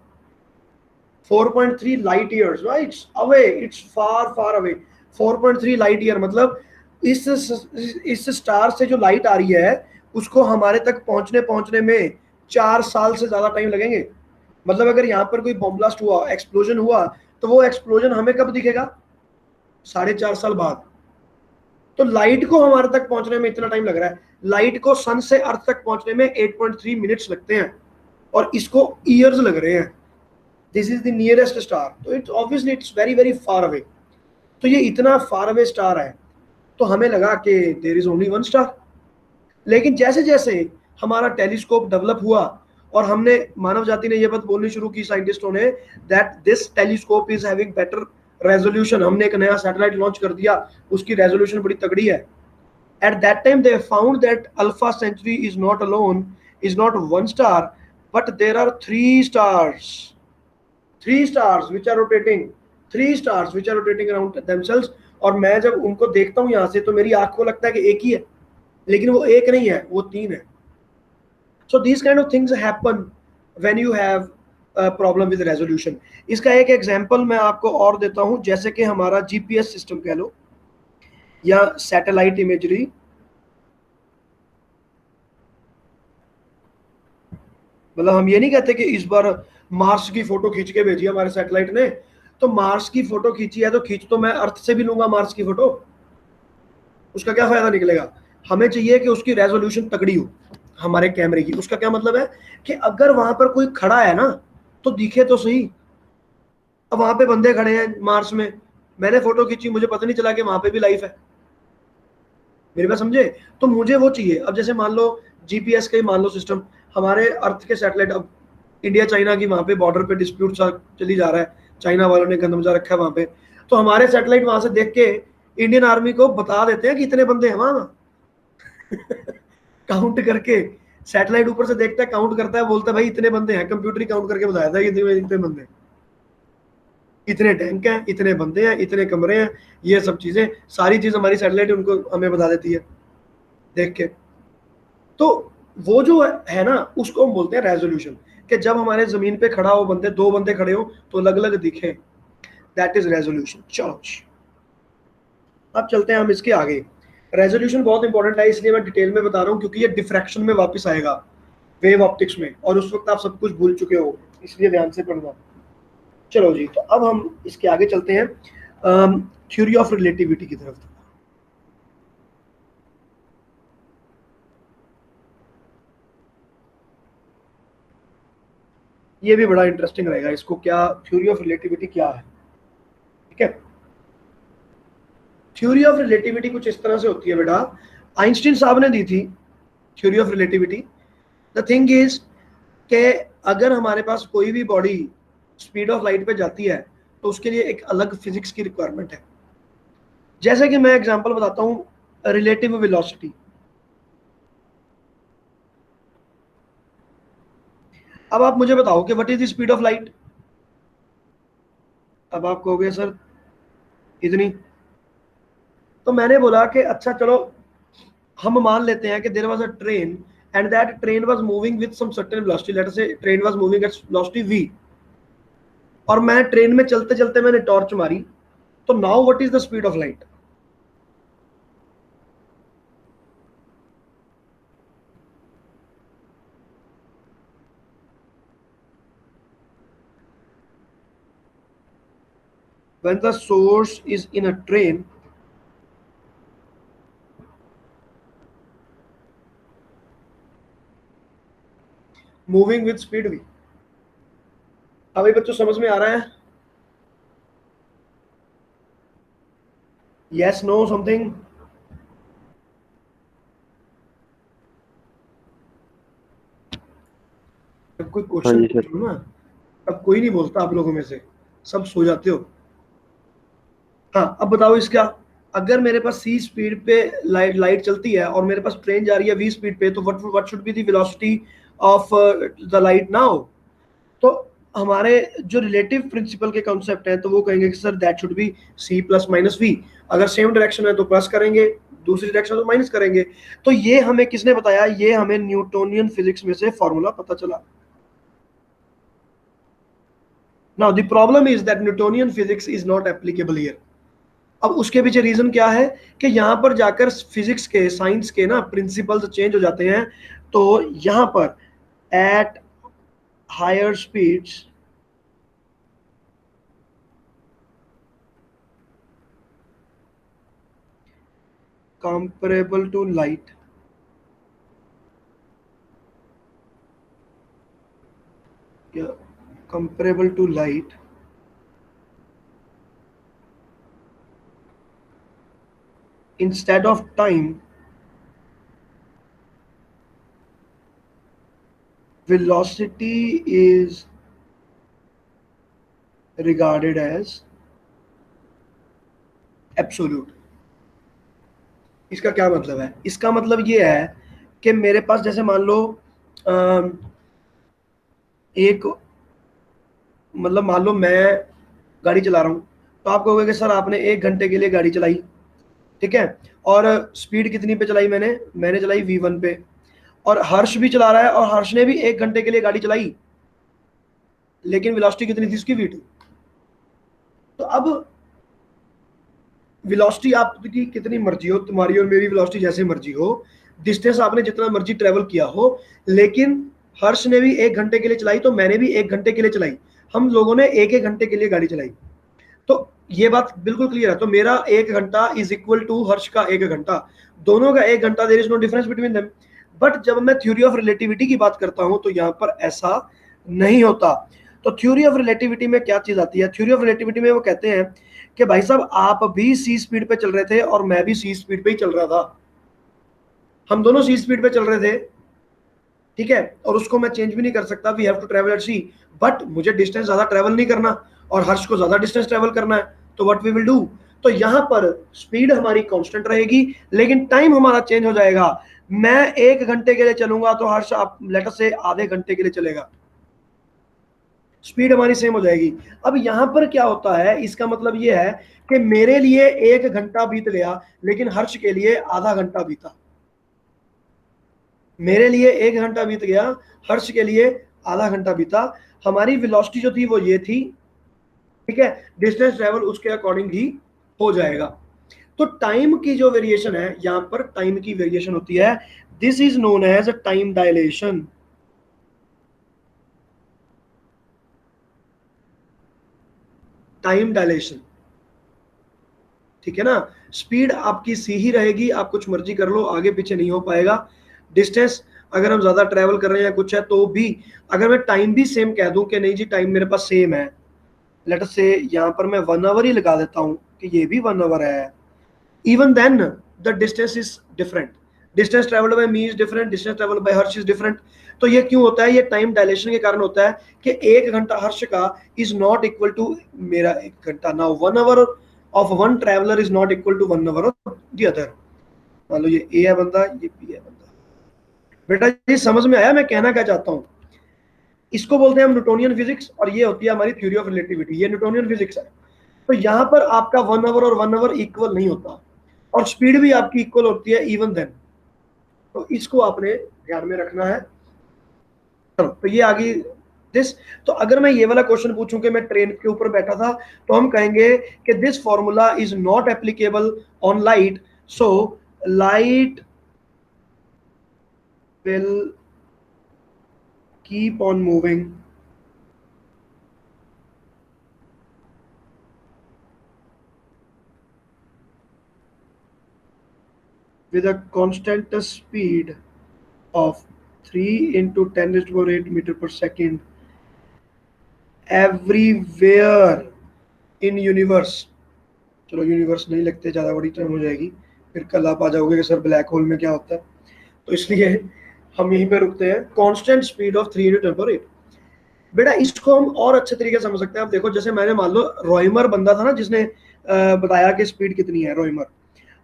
4.3 light years, right away, it's far far away. 4.3 light year मतलब इस star से जो light आ रही है उसको हमारे तक पहुंचने में 4 साल से ज्यादा टाइम लगेंगे। मतलब अगर यहाँ पर कोई बॉम्ब ब्लास्ट हुआ, एक्सप्लोजन हुआ, तो वो एक्सप्लोजन हमें कब दिखेगा, 4.5 साल बाद। तो लाइट को हमारे तक पहुंचने में इतना टाइम लग रहा है, लाइट को सन से अर्थ तक पहुंचने में 8.3 मिनट्स लगते हैं, और इसको ईयर्स लग रहे हैं। This is the nearest star, तो it's obviously it's very very far away. तो ये इतना फार अवे स्टार है, तो हमें लगा कि there is only one star. लेकिन जैसे जैसे हमारा टेलीस्कोप डेवलप हुआ और हमने मानव जाति ने यह बात बोलनी शुरू की, साइंटिस्टों ने, that this telescope is having better resolution, हमने एक नया सैटेलाइट लॉन्च कर दिया, उसकी रेजोल्यूशन बड़ी तगड़ी है। At that time they found that Alpha Centauri is not alone, is not one star, but there are three stars which are rotating, three stars which are rotating around themselves, और मैं जब उनको देखता हूँ यहाँ से तो मेरी आंख को लगता है कि एक ही है, लेकिन वो एक नहीं है, वो 3 है। So these kind of things happen when you have problem with resolution. इसका एक एग्जांपल मैं आपको और देता हूँ, जैसे कि हमारा जीपीएस सिस्टम कह लो या सैटेलाइट इमेजरी। मतलब हम ये नहीं कहते कि इस बार मार्स की फोटो खींच के भेजी हमारे सैटेलाइट ने, तो मार्स की फोटो खींची है तो खींच तो मैं अर्थ से भी लूंगा मार्स की फोटो, उसका क्या फायदा निकलेगा? हमें चाहिए कि उसकी रेजोल्यूशन तगड़ी हो हमारे कैमरे की। उसका क्या मतलब है कि अगर वहां पर कोई खड़ा है ना तो दिखे तो सही। अब वहां पे बंदे खड़े हैं मार्स में, मैंने फोटो खींची, मुझे पता नहीं चला कि वहां पे भी लाइफ है। मेरे पास समझे? तो मुझे वो चाहिए। अब जैसे मान लो जीपीएस का ही मान लो सिस्टम, हमारे अर्थ के सैटेलाइट, अब इंडिया चाइना की वहां पे बॉर्डर पे डिस्प्यूट चली जा रहा है, चाइना वालों ने गंद मचा रखा है वहां पे, तो हमारे सैटेलाइट वहां से देख के इंडियन आर्मी को बता देते हैं कि इतने बंदे हैं वहां। काउंट करके सैटेलाइट ऊपर से देखता है, काउंट करता है, बोलता है भाई इतने बंदे हैं, कंप्यूटर ही काउंट करके बताया था इतने बंदे हैं, इतने टैंक हैं, इतने बंदे हैं, इतने कमरे हैं, ये सब चीजें, सारी चीज हमारी सैटेलाइट उनको हमें बता देती है देख के। तो वो जो है ना, उसको हम बोलते हैं रेजोल्यूशन, कि जब हमारे जमीन पे खड़ा हो बंदे, 2 बंदे खड़े हो तो अलग अलग दिखे, दैट इज रेजोल्यूशन। चलो अब चलते हैं हम इसके आगे। रेजोल्यूशन बहुत इंपॉर्टेंट है, इसलिए मैं डिटेल में बता रहा हूँ क्योंकि ये डिफ्रैक्शन में वापस आएगा, वेव ऑप्टिक्स में, और उस वक्त आप सब कुछ भूल चुके हो, इसलिए ध्यान से पढ़ना। चलो जी, तो अब हम इसके आगे चलते हैं थ्योरी ऑफ रिलेटिविटी की तरफ। ये भी बड़ा इंटरेस्टिंग रहेगा, इसको क्या थ्योरी ऑफ रिलेटिविटी क्या है, ठीक है। थ्योरी ऑफ रिलेटिविटी कुछ इस तरह से होती है बेटा, आइंस्टीन साहब ने दी थी theory of relativity. The thing is कि अगर हमारे पास कोई भी बॉडी स्पीड ऑफ लाइट पे जाती है तो उसके लिए एक अलग फिजिक्स की रिक्वायरमेंट है। जैसे कि मैं एग्जांपल बताता हूं, रिलेटिव वेलोसिटी। अब आप मुझे बताओ कि what is the speed of light. अब आप कहोगे सर इतनी, तो मैंने बोला कि अच्छा चलो हम मान लेते हैं कि there was a train and that train was moving with some certain velocity, let us say train was moving at velocity v, और मैं ट्रेन में चलते चलते मैंने टॉर्च मारी, तो now what is the speed of light? When the source is in a train, moving with speed v। अभी बच्चों समझ में आ रहा है? Yes know something? जब कोई हाँ क्वेश्चन जी सर। पूछो ना, तब कोई नहीं बोलता आप लोगों में से, सब सो जाते हो। हाँ अब बताओ इसका, अगर मेरे पास सी स्पीड पे लाइट लाइट चलती है और मेरे पास ट्रेन जा रही है वी स्पीड पे, तो what should be the velocity of the light now? तो हमारे जो रिलेटिव प्रिंसिपल के कॉन्सेप्ट हैं तो वो कहेंगे कि sir that should be C plus minus V. अगर सेम डायरेक्शन है तो प्लस करेंगे, दूसरी डायरेक्शन तो माइनस करेंगे। तो ये हमें किसने बताया? ये हमें न्यूटोनियन फिजिक्स में से फॉर्मूला पता चला। Now the problem is that Newtonian physics is not applicable here. अब उसके पीछे रीजन क्या है कि यहाँ पर जाकर फिजिक्स के, साइंस के ना प्रिंसिपल्स चेंज हो जाते हैं। तो यहाँ पर at higher speeds comparable to light, yeah, comparable to light, instead of time, velocity is regarded as absolute। इसका क्या मतलब है? इसका मतलब ये है कि मेरे पास जैसे मान लो अम, एक, मतलब मान लो मैं गाड़ी चला रहा हूँ, तो आप कहोगे कि सर आपने 1 घंटे के लिए गाड़ी चलाई, ठीक है, और स्पीड कितनी पे चलाई? मैंने चलाई V1 पे, और हर्ष भी चला रहा है और हर्ष ने भी 1 घंटे के लिए गाड़ी चलाई, लेकिन वेलोसिटी कितनी थी उसकी? V2। तो अब वेलोसिटी आपकी कितनी मर्जी हो, तुम्हारी और मेरी वेलोसिटी जैसे मर्जी हो, डिस्टेंस आपने जितना मर्जी ट्रेवल किया हो, लेकिन हर्ष ने भी 1 घंटे के लिए चलाई तो मैंने भी 1 घंटे के लिए चलाई, हम लोगों ने एक घंटे के लिए गाड़ी चलाई। तो ये बात बिल्कुल क्लियर है। तो मेरा 1 घंटा इज इक्वल टू हर्ष का 1 घंटा, दोनों का 1 घंटा, there is no difference between them. But जब मैं थ्योरी ऑफ रिलेटिविटी की बात करता हूं तो यहां पर ऐसा नहीं होता। तो थ्योरी ऑफ रिलेटिविटी में क्या चीज आती है? थ्योरी ऑफ रिलेटिविटी में वो कहते हैं कि भाई साहब आप भी सी स्पीड पे चल रहे थे और मैं भी सी स्पीड पे ही चल रहा था, हम दोनों सी स्पीड पे चल रहे थे, ठीक है, और उसको मैं चेंज भी नहीं कर सकता, we have to travel at C. But मुझे डिस्टेंस ज्यादा ट्रैवल नहीं करना और हर्ष को ज्यादा डिस्टेंस ट्रैवल करना है, तो व्हाट वी विल डू, तो यहां पर स्पीड हमारी कांस्टेंट रहेगी लेकिन टाइम हमारा चेंज हो जाएगा। मैं 1 घंटे के लिए चलूंगा तो हर्ष आप लेटर से आधे घंटे के लिए चलेगा, स्पीड हमारी सेम हो जाएगी। अब यहां पर क्या होता है, इसका मतलब यह है कि मेरे लिए 1 घंटा बीत गया लेकिन हर्ष के लिए आधा घंटा बीता, मेरे लिए 1 घंटा बीत गया, हर्ष के लिए आधा घंटा बीता। हमारी वेलोसिटी जो थी वो ये थी, ठीक है, डिस्टेंस ट्रेवल उसके अकॉर्डिंग ही हो जाएगा। तो टाइम की जो वेरिएशन है, यहां पर टाइम की वेरिएशन होती है, this is known as time dilation. Time dilation, ठीक है ना। स्पीड आपकी सी ही रहेगी, आप कुछ मर्जी कर लो, आगे पीछे नहीं हो पाएगा। डिस्टेंस अगर हम ज्यादा ट्रेवल कर रहे हैं कुछ है तो भी, अगर मैं टाइम भी सेम कह दूं कि नहीं जी टाइम मेरे पास सेम है, लेट अस से यहाँ पर मैं 1 आवर ही लगा देता हूँ कि ये भी 1 आवर है, even then the distance is different, distance travelled by me is different, distance travelled by Harsh is different. तो ये क्यों होता है? ये टाइम डायलेशन के कारण होता है कि 1 घंटा हर्ष का इज नॉट इक्वल टू मेरा 1 घंटा। Now 1 hour of one traveller is not equal to 1 hour of the other. मान लो ये ए है बंदा, ये बी है बंदा। बेटा ये समझ में आया मैं कहना क्या चाहता हूँ? इसको बोलते हैं हम न्यूटोनियन फिजिक्स, और ये होती है हमारी थ्योरी ऑफ रिलेटिविटी, ये न्यूटोनियन फिजिक्स है। तो यहाँ पर आपका 1 आवर और 1 आवर इक्वल नहीं होता, और स्पीड भी आपकी इक्वल होती है इवन देन। तो इसको आपने ध्यान में रखना है। तो ये आगे दिस, तो अगर मैं ये वाला क्वेश्चन पूछूं कि मैं ट्रेन के ऊपर बैठा था, तो हम कहेंगे कि this formula is not applicable on light, so light will keep on moving with a constant speed of 3 into 10 raised to 8 meter per second everywhere in universe। चलो यूनिवर्स नहीं लगते, ज़्यादा बड़ी टर्म हो जाएगी, फिर कल आप आ जाओगे कि सर ब्लैक होल में क्या होता है, तो इसलिए हम यहीं पे रुकते हैं। Constant speed of 3 into 10 power 8। बेटा इसको हम और अच्छे तरीके से समझ सकते हैं। आप देखो, जैसे मैंने मान लो रॉयमर बंदा था ना जिसने बताया कि स्पीड कितनी है, रॉयमर,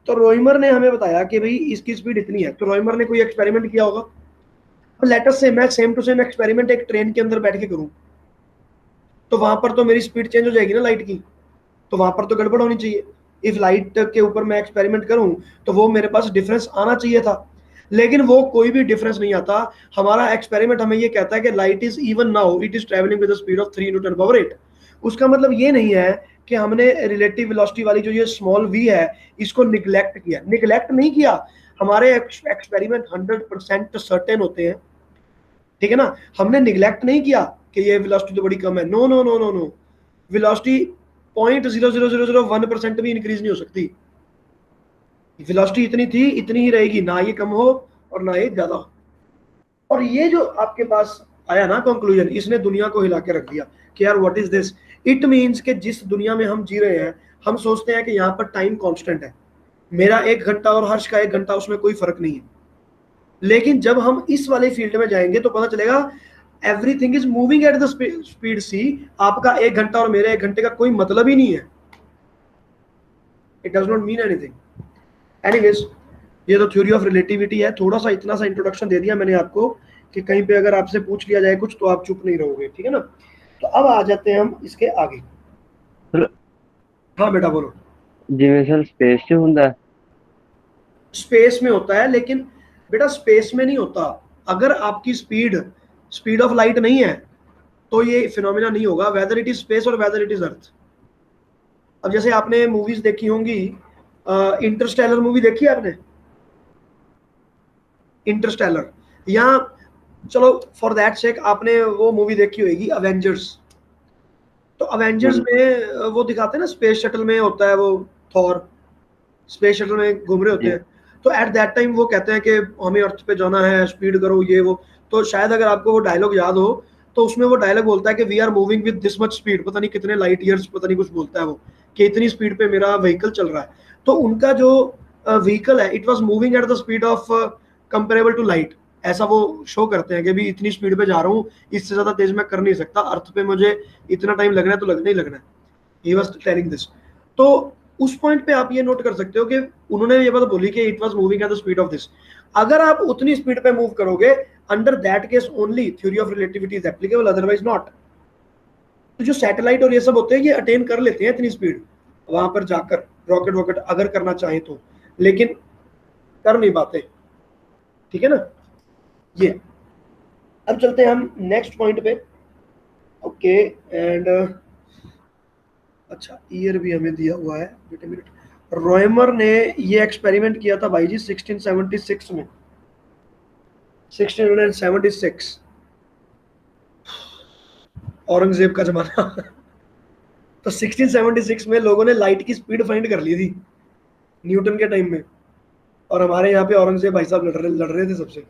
तो रॉयमर ने हमें बताया कि भाई इसकी स्पीड इतनी है, तो रॉयमर ने कोई एक्सपेरिमेंट किया होगा। लेटर से मैं सेम टू सेम एक्सपेरिमेंट एक ट्रेन के अंदर बैठ के करूं, तो वहां पर तो मेरी स्पीड चेंज हो जाएगी ना लाइट की, तो वहां पर तो गड़बड़ होनी चाहिए। इफ लाइट के ऊपर मैं एक्सपेरिमेंट करूं तो वो मेरे पास डिफरेंस आना चाहिए था, लेकिन वो कोई भी डिफरेंस नहीं आता। हमारा एक्सपेरिमेंट हमें ये कहता है कि light is even now it is travelling with the speed of 3 into 10 power 8। उसका मतलब ये नहीं है कि हमने रिलेटिव वेलोसिटी वाली जो ये स्मॉल v है इसको निग्लेक्ट किया, निग्लेक्ट नहीं किया। हमारे एक्सपेरिमेंट 100% सर्टेन होते हैं, ठीक है ना, हमने निग्लेक्ट नहीं किया कि ये वेलोसिटी तो बड़ी कम है। No no no no no, velocity 0.00001% भी इंक्रीज नहीं हो सकती, वेलोसिटी इतनी थी इतनी ही रहेगी, ना ये कम हो और ना ये ज्यादा हो। और ये जो आपके पास आया ना कंक्लूजन, इसने दुनिया को हिला के रख दिया कि यार what is this. It means कि जिस दुनिया में हम जी रहे हैं, हम सोचते हैं कि यहाँ पर टाइम कांस्टेंट है, मेरा 1 घंटा और हर्ष का 1 घंटा, उसमें कोई फर्क नहीं है। लेकिन जब हम इस वाले फील्ड में जाएंगे तो पता चलेगा everything is moving at the speed C. आपका 1 घंटा और मेरे 1 घंटे का कोई मतलब ही नहीं है, it does not mean anything. Anyways, ये तो थ्योरी ऑफ रिलेटिविटी है, थोड़ा सा इतना सा इंट्रोडक्शन दे दिया मैंने आपको कि कहीं पे अगर आपसे पूछ लिया जाए कुछ तो आप चुप नहीं रहोगे, ठीक है ना। तो अब आ जाते हैं हम इसके आगे। हाँ बेटा बोलो। जिमें सर स्पेस च हुंदा है। स्पेस में होता है, लेकिन बेटा स्पेस में नहीं होता। अगर आपकी स्पीड स्पीड ऑफ लाइट नहीं है तो ये फिनोमिना नहीं होगा, वेदर इट इज स्पेस और वेदर इट इज अर्थ। अब जैसे आपने मूवीज देखी होंगी, इंटरस्टेलर मूवी देखी है आपने? इंटरस्टेलर, या चलो फॉर दैट सेक आपने वो मूवी देखी होगी अवेंजर्स। तो अवेंजर्स हम्म। में वो दिखाते हैं ना, स्पेस शटल में होता है वो थॉर, स्पेस शटल में घूम रहे होते जी। हैं। तो एट दैट टाइम वो कहते हैं कि हमें अर्थ पे जाना है, स्पीड करो ये वो। तो शायद अगर आपको वो डायलॉग याद हो, तो उसमें वो डायलॉग बोलता है कि we are moving with this much speed, पता नहीं कितने लाइट ईयर्स, पता नहीं कुछ बोलता है वो, कि इतनी स्पीड पे मेरा व्हीकल चल रहा है। तो उनका जो व्हीकल है, it was moving at the speed of comparable to light. ऐसा वो शो करते हैं कि भी इतनी स्पीड पे जा रहा हूँ, इससे ज्यादा तेज मैं कर नहीं सकता, अर्थ पे मुझे इतना टाइम लगना है तो लगना ही लगना है। He was telling this. तो उस पॉइंट पे आप ये नोट कर सकते हो कि उन्होंने ये बात बोली कि it was moving at the speed of this. अगर आप उतनी स्पीड पे मूव करोगे, under that case only theory of relativity is applicable, otherwise not. तो जो सैटेलाइट और ये सब होते हैं, ये अटेन कर लेते हैं इतनी स्पीड वहां पर जाकर, रॉकेट वॉकेट अगर करना चाहे तो, लेकिन कर नहीं पाते। ठीक है ना? ये, अब चलते हैं हम नेक्स्ट पॉइंट पे। ओके, एंड अच्छा ईयर भी हमें दिया हुआ है, वेट मिनट। रॉयमर ने ये एक्सपेरिमेंट किया था भाई जी 1676 में, 1676, औरंगजेब का जमाना। तो 1676 में लोगों ने लाइट की स्पीड फाइंड कर ली थी, न्यूटन के टाइम में। और हमारे यहाँ पे औरंगजेब भाई साहब लड़ रहे थे सबसे।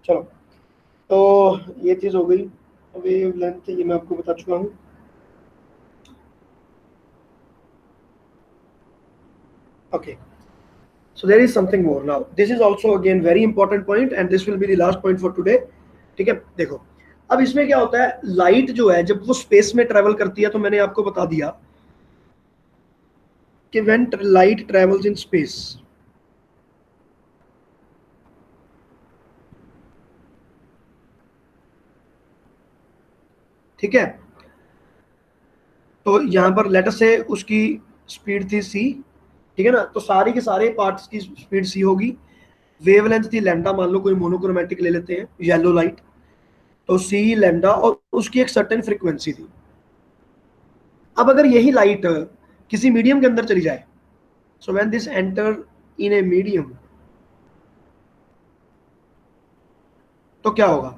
चलो, तो ये चीज हो गई। वेव लेंथ ये मैं आपको बता चुका हूँ। Okay, so there is something more now. This is also again very important point and this will be the last point for today. ठीक है, देखो अब इसमें क्या होता है, लाइट जो है जब वो स्पेस में ट्रेवल करती है, तो मैंने आपको बता दिया कि when light travels in space, ठीक है, तो यहां पर लेटर से उसकी स्पीड थी सी। ठीक है ना? तो सारी के सारे पार्ट्स की स्पीड सी होगी। वेवलेंथ थी लैम्डा, मान लो कोई मोनोक्रोमेटिक ले लेते हैं, येलो लाइट, तो सी लैम्डा, और उसकी एक सर्टेन फ्रीक्वेंसी थी। अब अगर यही लाइट किसी मीडियम के अंदर चली जाए, so when this enter in a medium, तो क्या होगा,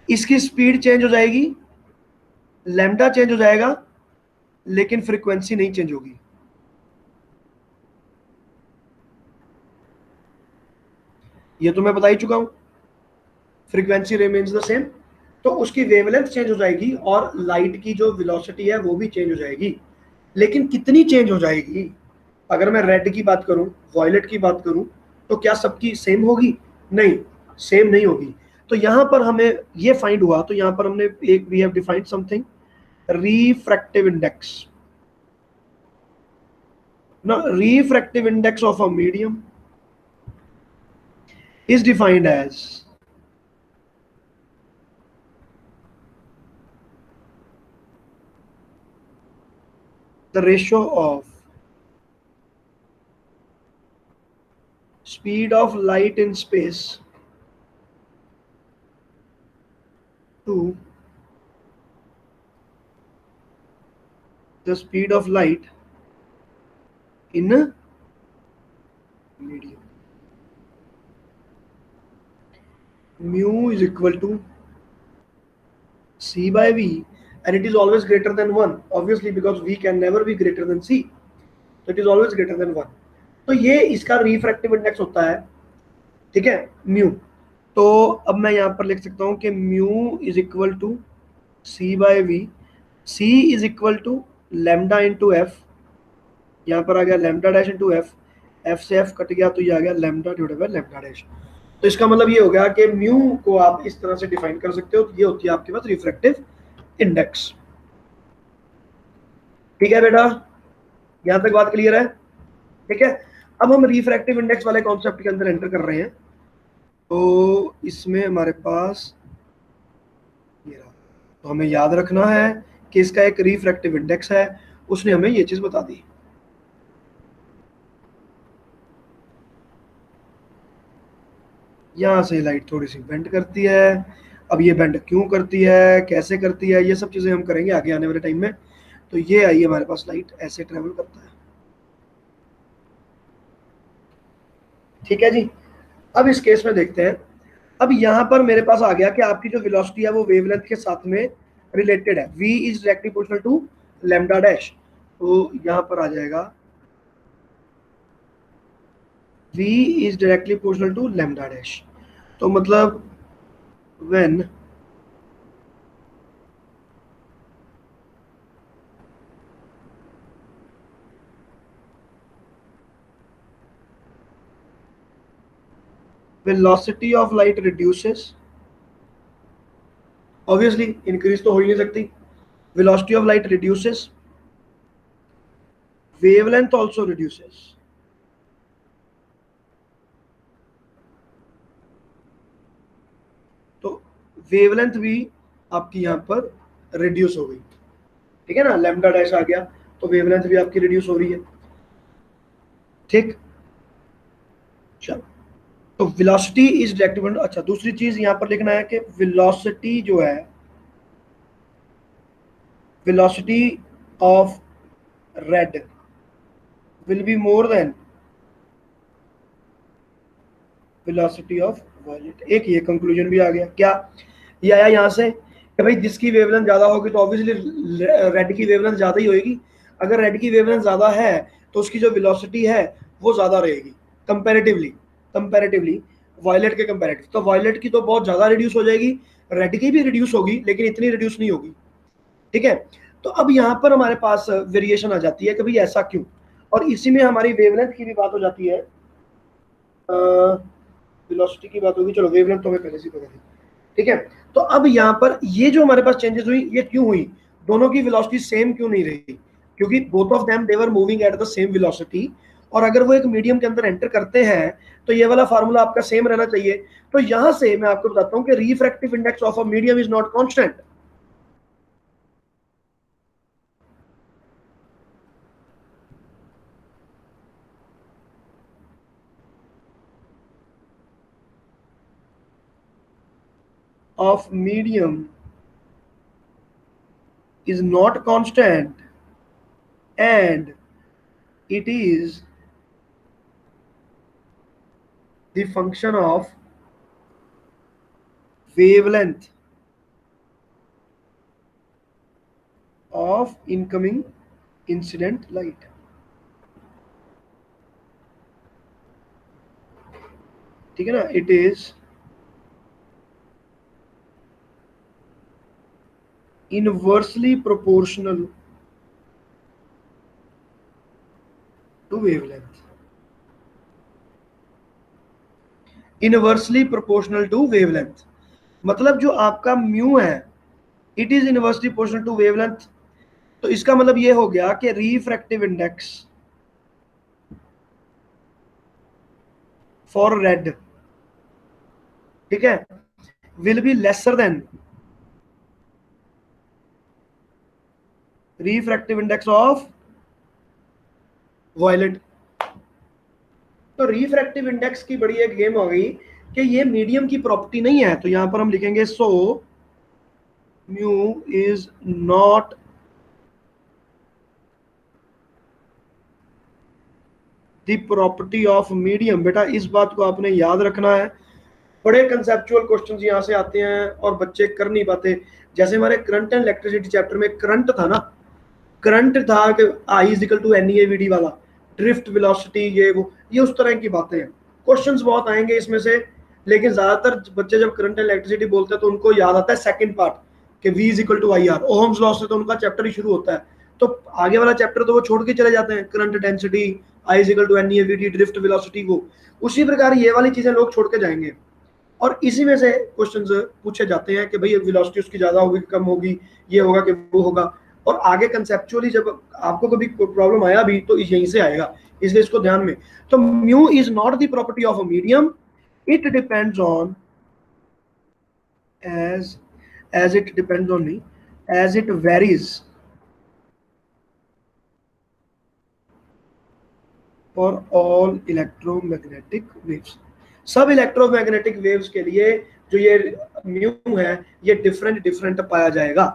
इसकी स्पीड चेंज हो जाएगी, लैम्डा चेंज हो जाएगा, लेकिन फ्रीक्वेंसी नहीं चेंज होगी। ये तो मैं बता ही चुका हूं, फ्रीक्वेंसी रिमेन्स द सेम। तो उसकी वेवलेंथ चेंज हो जाएगी और लाइट की जो वेलोसिटी है वो भी चेंज हो जाएगी। लेकिन कितनी चेंज हो जाएगी? अगर मैं रेड की बात करूं, वॉयलेट की बात करूं, तो क्या सबकी सेम होगी? नहीं, सेम नहीं होगी। तो यहां पर हमें ये फाइंड हुआ, तो यहां पर हमने एक we have defined something, refractive index. Now, refractive index of a medium is defined as the ratio of speed of light in space to the speed of light in a medium. Mu is equal to c by v, and it is always greater than 1, obviously, because v can never be greater than c, so it is always greater than 1. तो ये इसका refractive index होता है, ठीक है, mu. तो अब मैं यहाँ पर लिख सकता हूँ कि mu is equal to C by V. C is equal to lambda into F, यहाँ पर आ गया lambda dash into F, F से एफ कट गया तो ये आ गया lambda divided by lambda dash. तो इसका मतलब ये हो गया कि म्यू को आप इस तरह से डिफाइन कर सकते हो, तो ये होती है आपके पास रिफ्रैक्टिव इंडेक्स। ठीक है बेटा, यहाँ तक बात क्लियर है? ठीक है, अब हम रिफ्रैक्टिव इंडेक्स वाले कॉन्सेप्ट के अंदर एंटर कर रहे हैं। तो इसमें हमारे पास ये रहा, तो हमें याद रखना है कि इसका एक रिफ्रैक्टिव इंडेक्स है, उसने हमें ये चीज बता दी। यहाँ से लाइट थोड़ी सी बेंड करती है। अब ये बेंड क्यों करती है, कैसे करती है, ये सब चीज़ें हम करेंगे आगे आने वाले टाइम में। तो ये आई हमारे पास लाइट ऐसे ट्रेवल करता है। ठीक है जी। अब इस केस में देखते हैं। अब यहाँ पर मेरे पास आ गया कि आपकी जो वेलोसिटी है वो वेवलेंथ के साथ में रिलेटेड है। v is directly proportional to lambda dash. तो यहाँ पर आ जाएगा v is directly proportional to lambda dash. तो मतलब when velocity of light reduces, obviously increase तो हो ही नहीं सकती, velocity of light reduces, wavelength also reduces। तो वेवलेंथ भी आपकी यहाँ पर रिड्यूस हो गई। ठीक है ना, लैम्डा डैश आ गया तो वेवलेंथ भी आपकी रिड्यूस हो रही है। ठीक, चलो। तो वेलोसिटी इज डायरेक्टली, अच्छा दूसरी चीज यहाँ पर लिखना है कि वेलोसिटी जो है, velocity of red will be more than velocity of violet. एक ये कंक्लूजन भी आ गया। क्या ये आया यहाँ से कि भाई जिसकी वेवलेंथ ज्यादा होगी तो ऑब्वियसली रेड की वेवलेंथ ज्यादा ही होगी। अगर रेड की वेवलेंथ ज्यादा है तो उसकी जो वेलोसिटी है वो ज्यादा रहेगी कंपैरेटिवली, कंपैरेटिवली वायलेट के कंपैरेटिव। तो वायलेट की तो बहुत ज्यादा रिड्यूस हो जाएगी, रेड की भी रिड्यूस होगी लेकिन इतनी रिड्यूस नहीं होगी। ठीक है। तो अब यहाँ पर हमारे पास वेरिएशन आ जाती है कि भाई ऐसा क्यों, और इसी में हमारी वेवलेंथ की भी बात हो जाती है। वेलोसिटी की बात होगी, चलो वेवलेंथ तो हमें पहले से पता थी। ठीक है। तो अब यहाँ पर ये जो हमारे पास चेंजेस हुई ये क्यों हुई, दोनों की वेलोसिटी सेम क्यों नहीं रही, क्योंकि both of them they were moving at the same velocity. और अगर वो एक मीडियम के अंदर एंटर करते हैं तो ये वाला फार्मूला आपका सेम रहना चाहिए। तो यहां से मैं आपको बताता हूं कि refractive index of a medium is not constant. of medium is not constant, and it is the function of wavelength of incoming incident light। ठीक है ना, it is inversely proportional to wavelength। Inversely proportional to wavelength मतलब जो आपका mu है it is inversely proportional to wavelength. तो इसका मतलब ये हो गया कि रिफ्रैक्टिव इंडेक्स फॉर रेड, ठीक है, will be lesser than refractive index of violet. तो रिफ्रैक्टिव इंडेक्स की बड़ी एक गेम हो गई कि ये मीडियम की प्रॉपर्टी नहीं है। तो यहां पर हम लिखेंगे so mu is not the property of medium. बेटा इस बात को आपने याद रखना है, बड़े कंसेप्चुअल क्वेश्चंस यहाँ से आते हैं और बच्चे कर नहीं पाते। जैसे हमारे करंट एंड इलेक्ट्रिसिटी चैप्टर में करंट था ना, करंट था कि आई इज इक्वल टू एनईएवीडी वाला, ड्रिफ्ट वेलोसिटी, ये उस तरह की बातें हैं। क्वेश्चंस बहुत आएंगे इसमें से, लेकिन ज्यादातर बच्चे जब करंट एंड इलेक्ट्रिसिटी बोलते हैं तो उनको याद आता है सेकंड पार्ट कि v is equal to I R, Ohm's law से तो उनका चैप्टर ही शुरू होता है। तो आगे वाला चैप्टर तो वो छोड़ के चले जाते हैं, current density, I is equal to NEAVD, drift velocity, वो उसी प्रकार ये वाली चीजें लोग छोड़ के जाएंगे। और इसी में से क्वेश्चंस पूछे जाते हैं कि भाई वेलोसिटी उसकी ज्यादा होगी कम होगी, ये होगा कि वो होगा। और आगे कंसेप्चुअली जब आपको कभी प्रॉब्लम आया भी तो यहीं से आएगा, इसलिए इसको ध्यान में। तो mu is not the property of a medium, it depends on as it depends on me, as it varies for all electromagnetic waves। सब इलेक्ट्रोमैग्नेटिक वेव्स के लिए जो ये म्यू है ये डिफरेंट डिफरेंट पाया जाएगा।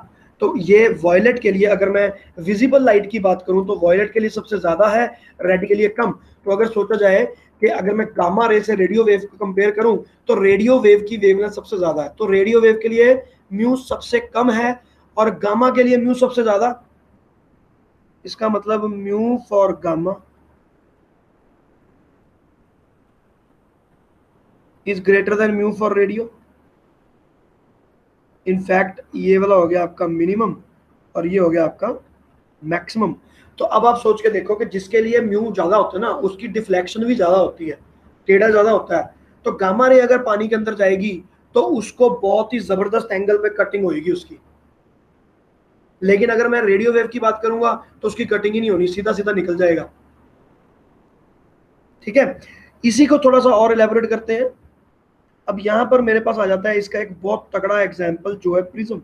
तो ये वॉयलेट के लिए अगर मैं विजिबल लाइट की बात करूं तो वॉयलेट के लिए सबसे ज्यादा है, रेड के लिए कम। तो अगर सोचा जाए कि अगर मैं गामा रे से रेडियो वेव को कंपेयर करूं तो रेडियो वेव की वेवलेंथ सबसे ज्यादा है, तो रेडियो वेव के लिए म्यू सबसे कम है और गामा के लिए म्यू सबसे ज्यादा। इसका मतलब mu for gamma is greater than mu for radio. In fact ये वाला हो गया आपका मिनिमम और ये हो गया आपका मैक्सिमम। तो अब आप सोच के देखो कि जिसके लिए म्यू ज्यादा होता है ना उसकी डिफ्लेक्शन भी ज्यादा होती है, टेढ़ा ज्यादा होता है। तो गामा रे अगर पानी के अंदर जाएगी तो उसको बहुत ही जबरदस्त एंगल पे कटिंग होगी उसकी। लेकिन अगर मैं रेडियो वेव की बात करूंगा तो उसकी कटिंग ही नहीं होनी, सीधा सीधा निकल जाएगा। ठीक है, इसी को थोड़ा सा और एलेबोरेट करते हैं। अब यहां पर मेरे पास आ जाता है इसका एक बहुत तगड़ा एग्जाम्पल जो है प्रिज्म,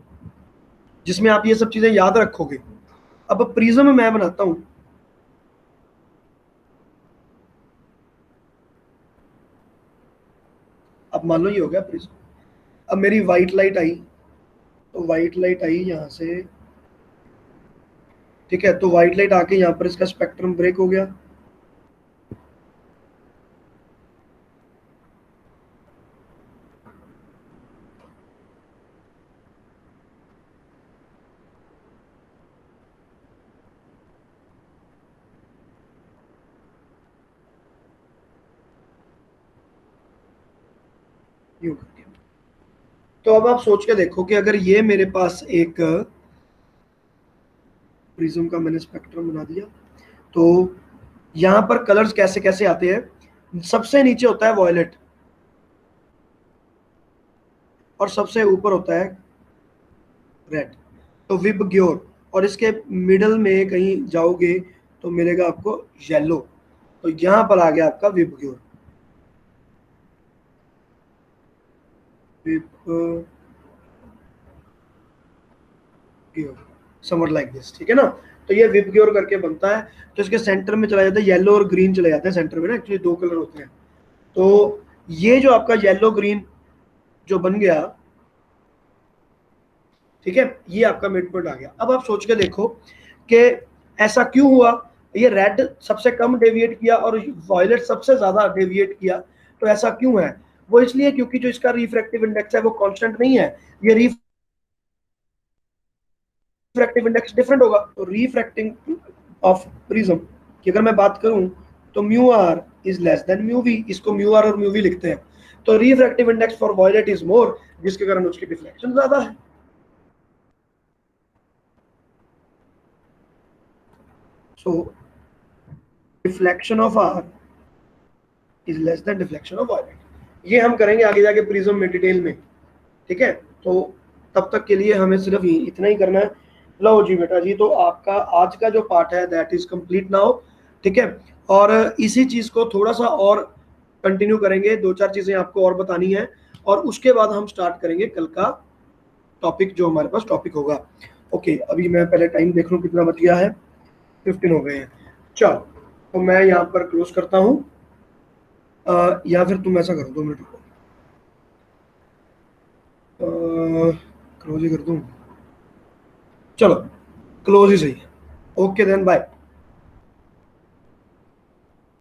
जिसमें आप ये सब चीजें याद रखोगे। अब प्रिज्म मैं बनाता हूं। अब मान लो ये हो गया प्रिज्म। अब मेरी व्हाइट लाइट आई, तो व्हाइट लाइट आई यहां से, ठीक है, तो व्हाइट लाइट आके यहाँ पर इसका स्पेक्ट्रम ब्रेक हो गया। यूं करके। तो अब आप सोच के देखो कि अगर ये मेरे पास एक प्रिज्म का मैंने स्पेक्ट्रम बना दिया, तो यहाँ पर कलर्स कैसे कैसे आते हैं। सबसे नीचे होता है वॉयलेट और सबसे ऊपर होता है रेड, तो विब ग्योर। और इसके मिडल में कहीं जाओगे तो मिलेगा आपको येलो, तो यहां पर आ गया आपका विब ग्योर। विब ग्योर समर लाइक दिस, ठीक है ना। तो ये विब ग्योर करके बनता है। तो इसके सेंटर में चला जाता है येलो और ग्रीन, चले जाते हैं सेंटर में ना, एक्चुअली दो कलर होते हैं। तो ये जो आपका येलो ग्रीन जो बन गया, ठीक है, ये आपका मिड पॉइंट आ गया। अब आप सोच के देखो कि ऐसा क्यों हुआ। ये रेड सबसे कम डेविएट किया और वॉयलेट सबसे ज्यादा डेविएट किया, तो ऐसा क्यों है। वो इसलिए क्योंकि जो इसका रिफ्रैक्टिव इंडेक्स है वो कांस्टेंट नहीं है, ये रिफ्रैक्टिव इंडेक्स डिफरेंट होगा। तो रिफ्रैक्टिंग ऑफ प्रिज्म की अगर मैं बात करूं तो mu R is less than mu V, इसको म्यू आर और म्यू वी लिखते हैं। तो refractive index for violet is more, जिसके कारण उसकी डिफ्लेक्शन ज्यादा है। So deflection of R is less than deflection of violet. ये हम करेंगे आगे जाके प्रिज्म में डिटेल में, ठीक है। तो तब तक के लिए हमें सिर्फ इतना ही करना है। लो जी बेटा जी, तो आपका आज का जो पार्ट है दैट इज कंप्लीट नाउ, ठीक है। और इसी चीज को थोड़ा सा और कंटिन्यू करेंगे, दो चार चीजें आपको और बतानी है, और उसके बाद हम स्टार्ट करेंगे कल का टॉपिक जो हमारे पास टॉपिक होगा। ओके, अभी मैं पहले टाइम देख लूँ कितना बच गया है, 15 हो गए हैं। चलो, तो मैं यहाँ पर क्लोज करता हूँ, या फिर तुम ऐसा करो 2 मिनट रुको, क्लोज ही कर दूँ। चलो, क्लोज ही सही है। Okay then, bye.